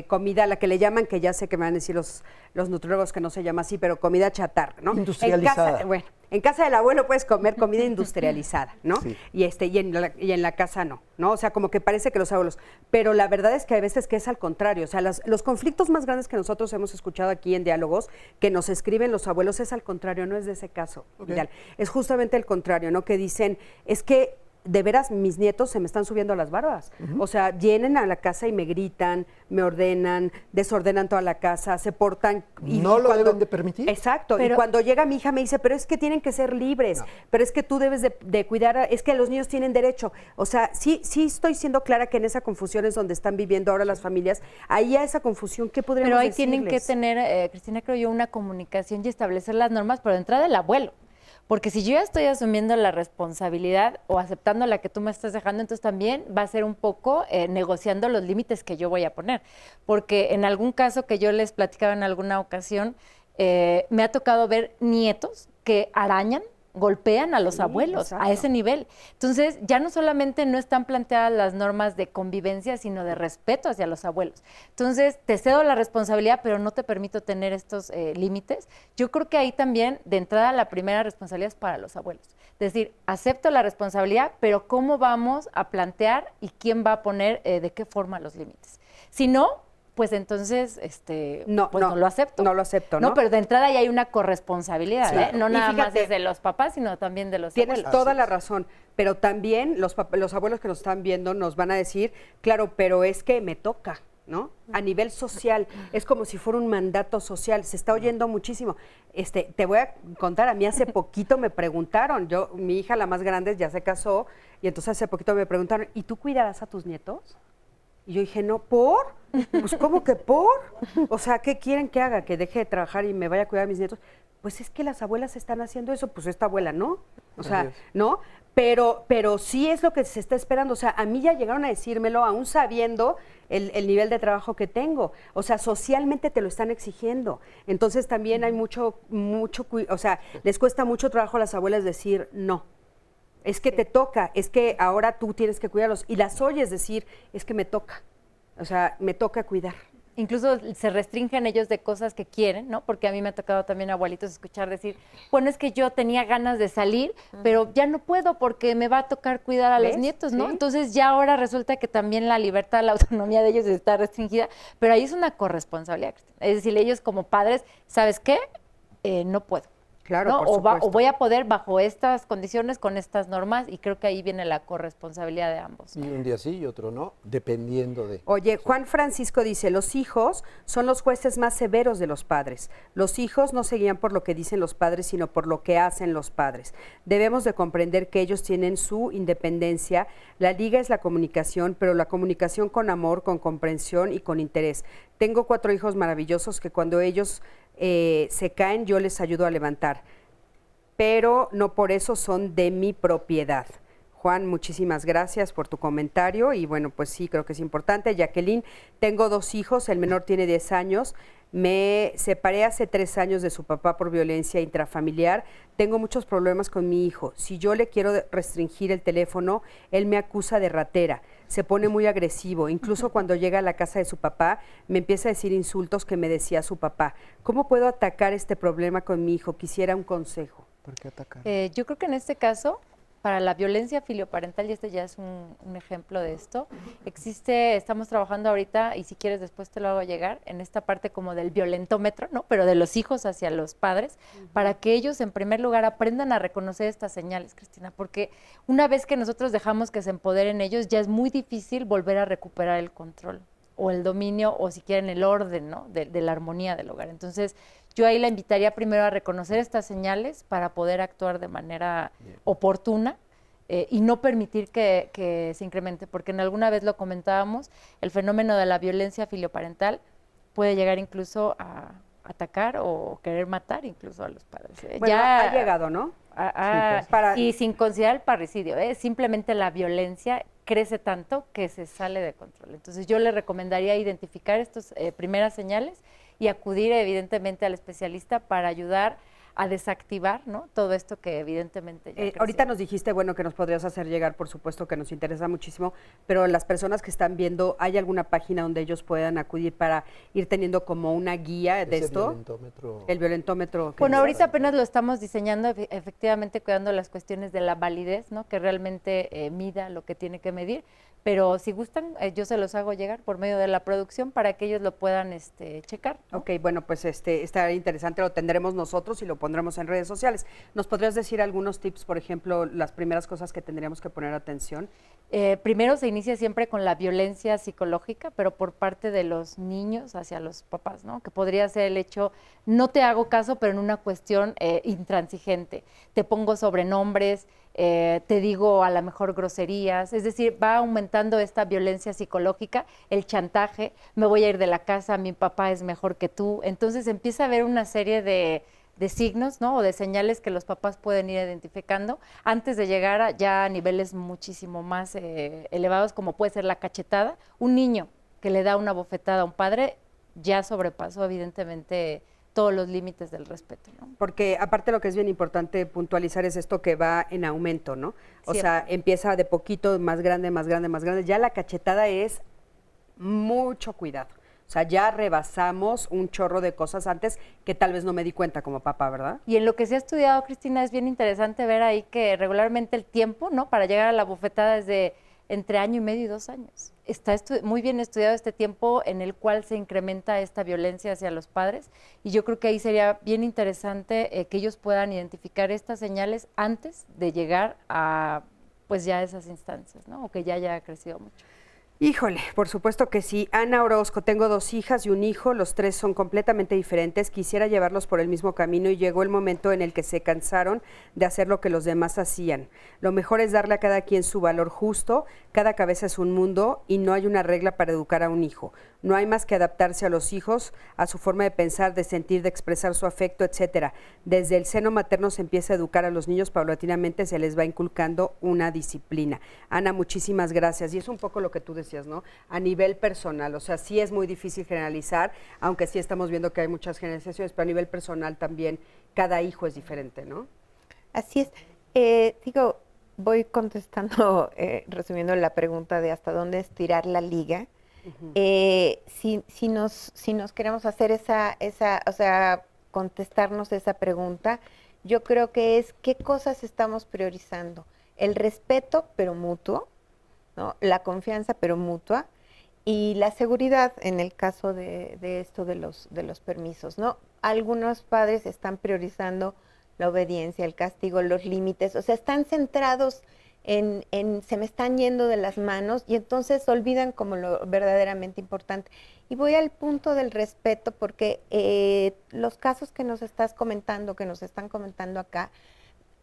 comida, la que le llaman, que ya sé que me van a decir los nutriólogos que no se llama así, pero comida chatarra, ¿no? Industrializada. En casa del abuelo puedes comer comida industrializada, ¿no? Sí. Y en la casa no, ¿no? O sea, como que parece que los abuelos... Pero la verdad es que hay veces que es al contrario. O sea, los conflictos más grandes que nosotros hemos escuchado aquí en Diálogos, que nos escriben los abuelos, es al contrario, no es de ese caso. Okay. Es justamente el contrario, ¿no? Que dicen, es que de veras mis nietos se me están subiendo a las barbas. O sea, vienen a la casa y me gritan, me ordenan, desordenan toda la casa, se portan... Y no lo deben de permitir. Exacto. Pero, y cuando llega mi hija me dice, pero es que tienen que ser libres, pero es que tú debes de cuidar, es que los niños tienen derecho. O sea, sí estoy siendo clara que en esa confusión es donde están viviendo ahora las familias. Ahí a esa confusión, ¿qué podríamos Pero ahí decirles? tienen que tener, Cristina, creo yo, una comunicación y establecer las normas, pero de entrada el abuelo. Porque si yo ya estoy asumiendo la responsabilidad o aceptando la que tú me estás dejando, entonces también va a ser un poco negociando los límites que yo voy a poner. Porque en algún caso que yo les platicaba en alguna ocasión, me ha tocado ver nietos que arañan, golpean a los abuelos a ese nivel. Entonces, ya no solamente no están planteadas las normas de convivencia, sino de respeto hacia los abuelos. Entonces, te cedo la responsabilidad, pero no te permito tener estos límites. Yo creo que ahí también, de entrada, la primera responsabilidad es para los abuelos. Es decir, acepto la responsabilidad, pero ¿cómo vamos a plantear y quién va a poner de qué forma los límites? Si no, pues entonces no lo acepto. No lo acepto, ¿no? No, pero de entrada ya hay una corresponsabilidad, Sí. No Y nada más fíjate, es de los papás, sino también de los Tienes abuelos. toda la razón, pero también los abuelos que nos están viendo nos van a decir, claro, pero es que me toca, ¿no? A nivel social, es como si fuera un mandato social, se está oyendo muchísimo. Te voy a contar, a mí hace poquito me preguntaron, mi hija la más grande ya se casó, y entonces hace poquito me preguntaron, ¿y tú cuidarás a tus nietos? Y yo dije, no, ¿por? Pues, ¿cómo que por? O sea, ¿qué quieren que haga? ¿Que deje de trabajar y me vaya a cuidar a mis nietos? Pues es que las abuelas están haciendo eso, pues esta abuela no. O sea, ¿no? Pero sí es lo que se está esperando. O sea, a mí ya llegaron a decírmelo, aún sabiendo el nivel de trabajo que tengo. O sea, socialmente te lo están exigiendo. Entonces también hay o sea, les cuesta mucho trabajo a las abuelas decir no. Es que te toca, es que ahora tú tienes que cuidarlos. Y las oyes decir, es que me toca. O sea, me toca cuidar. Incluso se restringen ellos de cosas que quieren, ¿no? Porque a mí me ha tocado también abuelitos escuchar decir, bueno, es que yo tenía ganas de salir, pero ya no puedo porque me va a tocar cuidar a los nietos, ¿no? Sí. Entonces ya ahora resulta que también la libertad, la autonomía de ellos está restringida, pero ahí es una corresponsabilidad, Cristina. Es decir, ellos como padres, ¿sabes qué? No puedo. Claro, ¿no? por supuesto. O voy a poder bajo estas condiciones, con estas normas, y creo que ahí viene la corresponsabilidad de ambos. Y un día sí y otro no, dependiendo de... Oye, Juan Francisco dice, los hijos son los jueces más severos de los padres. Los hijos no se guían por lo que dicen los padres, sino por lo que hacen los padres. Debemos de comprender que ellos tienen su independencia. La liga es la comunicación, pero la comunicación con amor, con comprensión y con interés. Tengo 4 hijos maravillosos que cuando ellos se caen, yo les ayudo a levantar, pero no por eso son de mi propiedad. Juan, muchísimas gracias por tu comentario y bueno, pues sí, creo que es importante. Jacqueline, tengo 2 hijos, el menor tiene 10 años, me separé hace 3 años de su papá por violencia intrafamiliar, tengo muchos problemas con mi hijo. Si yo le quiero restringir el teléfono, él me acusa de ratera, se pone muy agresivo, incluso cuando llega a la casa de su papá, me empieza a decir insultos que me decía su papá. ¿Cómo puedo atacar este problema con mi hijo? Quisiera un consejo. ¿Por qué atacar? Yo creo que en este caso, para la violencia filioparental, y este ya es un ejemplo de esto, estamos trabajando ahorita, y si quieres después te lo hago llegar, en esta parte como del violentómetro, ¿no? Pero de los hijos hacia los padres, para que ellos en primer lugar aprendan a reconocer estas señales, Cristina, porque una vez que nosotros dejamos que se empoderen ellos, ya es muy difícil volver a recuperar el control o el dominio, o si quieren el orden, ¿no? de la armonía del hogar. Entonces, yo ahí la invitaría primero a reconocer estas señales para poder actuar de manera oportuna y no permitir que se incremente, porque en alguna vez lo comentábamos, el fenómeno de la violencia filioparental puede llegar incluso a atacar o querer matar incluso a los padres. Bueno, ha llegado, ¿no? Y sin considerar el parricidio, simplemente la violencia crece tanto que se sale de control. Entonces yo le recomendaría identificar estas primeras señales y acudir evidentemente al especialista para ayudar a desactivar, ¿no?, todo esto que evidentemente ya creció. Ahorita nos dijiste, bueno, que nos podrías hacer llegar, por supuesto que nos interesa muchísimo, pero las personas que están viendo, ¿hay alguna página donde ellos puedan acudir para ir teniendo como una guía de esto? El violentómetro. Bueno, ahorita apenas lo estamos diseñando, efectivamente cuidando las cuestiones de la validez, ¿no?, que realmente mida lo que tiene que medir, pero si gustan, yo se los hago llegar por medio de la producción para que ellos lo puedan checar, ¿no? Ok, bueno, pues está interesante, lo tendremos nosotros y lo pondremos en redes sociales. ¿Nos podrías decir algunos tips, por ejemplo, las primeras cosas que tendríamos que poner atención? Primero se inicia siempre con la violencia psicológica, pero por parte de los niños hacia los papás, ¿no? Que podría ser el hecho, no te hago caso, pero en una cuestión intransigente. Te pongo sobrenombres, te digo a lo mejor groserías, es decir, va aumentando esta violencia psicológica, el chantaje, me voy a ir de la casa, mi papá es mejor que tú. Entonces empieza a haber una serie de signos, ¿no?, o de señales que los papás pueden ir identificando antes de llegar ya a niveles muchísimo más elevados, como puede ser la cachetada. Un niño que le da una bofetada a un padre ya sobrepasó evidentemente todos los límites del respeto, ¿no? Porque aparte lo que es bien importante puntualizar es esto que va en aumento, ¿no? O Siempre. sea, empieza de poquito, más grande, más grande, más grande. Ya la cachetada es mucho cuidado. O sea, ya rebasamos un chorro de cosas antes que tal vez no me di cuenta como papá, ¿verdad? Y en lo que se ha estudiado, Cristina, es bien interesante ver ahí que regularmente el tiempo, ¿no?, para llegar a la bofetada es de entre año y medio y 2 años. Está muy bien estudiado este tiempo en el cual se incrementa esta violencia hacia los padres, y yo creo que ahí sería bien interesante que ellos puedan identificar estas señales antes de llegar a pues ya esas instancias, ¿no?, o que ya haya crecido mucho. Híjole, por supuesto que sí. Ana Orozco, tengo 2 hijas y un hijo, los 3 son completamente diferentes, quisiera llevarlos por el mismo camino y llegó el momento en el que se cansaron de hacer lo que los demás hacían. Lo mejor es darle a cada quien su valor justo, cada cabeza es un mundo y no hay una regla para educar a un hijo. No hay más que adaptarse a los hijos, a su forma de pensar, de sentir, de expresar su afecto, etcétera. Desde el seno materno se empieza a educar a los niños, paulatinamente se les va inculcando una disciplina. Ana, muchísimas gracias. Y es un poco lo que tú decías, ¿no? A nivel personal, o sea, sí es muy difícil generalizar, aunque sí estamos viendo que hay muchas generalizaciones, pero a nivel personal también cada hijo es diferente, ¿no? Así es. Voy contestando, resumiendo la pregunta de hasta dónde estirar la liga. Si nos queremos hacer o sea, contestarnos esa pregunta, yo creo que es qué cosas estamos priorizando. El respeto, pero mutuo, ¿no? La confianza, pero mutua, y la seguridad en el caso de esto de los permisos, ¿no? Algunos padres están priorizando la obediencia, el castigo, los límites, o sea, están centrados en se me están yendo de las manos y entonces olvidan como lo verdaderamente importante. Y voy al punto del respeto porque los casos que nos están comentando acá,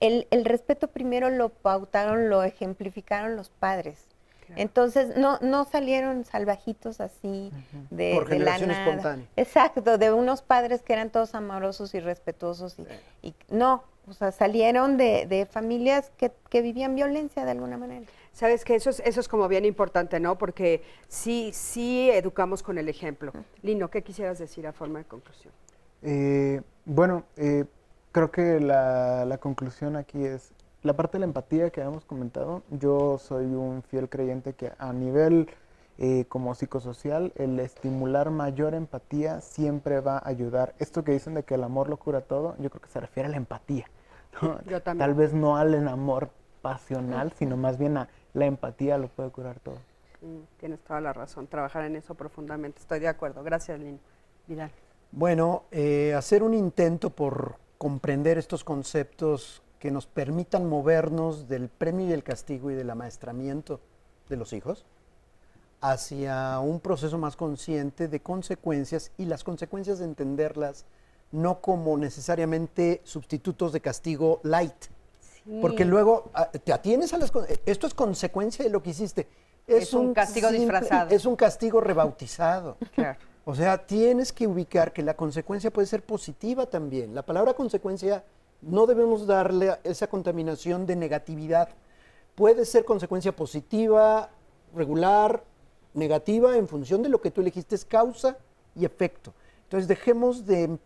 el respeto primero lo pautaron, lo ejemplificaron los padres. Claro. Entonces no salieron salvajitos así de la nada. Espontánea. Exacto, de unos padres que eran todos amorosos y respetuosos y no. O sea, salieron de familias que vivían violencia de alguna manera. Sabes que eso es como bien importante, ¿no? Porque sí educamos con el ejemplo. Lino, ¿qué quisieras decir a forma de conclusión? Creo que la conclusión aquí es la parte de la empatía que habíamos comentado. Yo soy un fiel creyente que a nivel como psicosocial, el estimular mayor empatía siempre va a ayudar. Esto que dicen de que el amor lo cura todo, yo creo que se refiere a la empatía, ¿no? Yo también. Tal vez no al amor pasional, sino más bien a la empatía lo puede curar todo. Tienes toda la razón, trabajar en eso profundamente, estoy de acuerdo. Gracias, Lino. Vidal. Bueno, hacer un intento por comprender estos conceptos que nos permitan movernos del premio y el castigo y del amaestramiento de los hijos hacia un proceso más consciente de consecuencias y las consecuencias de entenderlas no como necesariamente sustitutos de castigo light, porque luego te atienes a esto es consecuencia de lo que hiciste. Es un castigo disfrazado. Es un castigo rebautizado. Claro. O sea, tienes que ubicar que la consecuencia puede ser positiva también. La palabra consecuencia no debemos darle esa contaminación de negatividad. Puede ser consecuencia positiva, regular, negativa, en función de lo que tú elegiste, es causa y efecto. Entonces dejemos de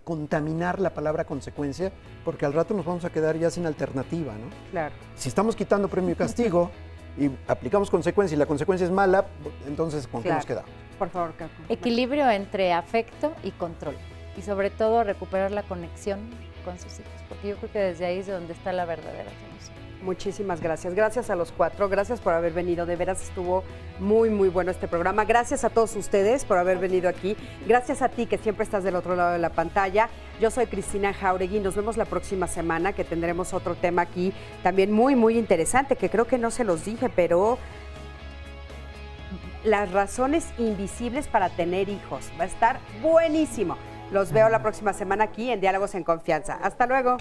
contaminar la palabra consecuencia, porque al rato nos vamos a quedar ya sin alternativa, ¿no? Claro. Si estamos quitando premio y castigo y aplicamos consecuencia y la consecuencia es mala, entonces ¿con qué nos quedamos? Por favor, Caco. Equilibrio entre afecto y control. Y sobre todo recuperar la conexión con sus hijos, porque yo creo que desde ahí es donde está la verdadera solución. Muchísimas gracias. Gracias a los 4. Gracias por haber venido. De veras estuvo muy, muy bueno este programa. Gracias a todos ustedes por haber venido aquí. Gracias a ti que siempre estás del otro lado de la pantalla. Yo soy Cristina Jauregui. Nos vemos la próxima semana que tendremos otro tema aquí también muy, muy interesante, que creo que no se los dije, pero las razones invisibles para tener hijos. Va a estar buenísimo. Los veo la próxima semana aquí en Diálogos en Confianza. Hasta luego.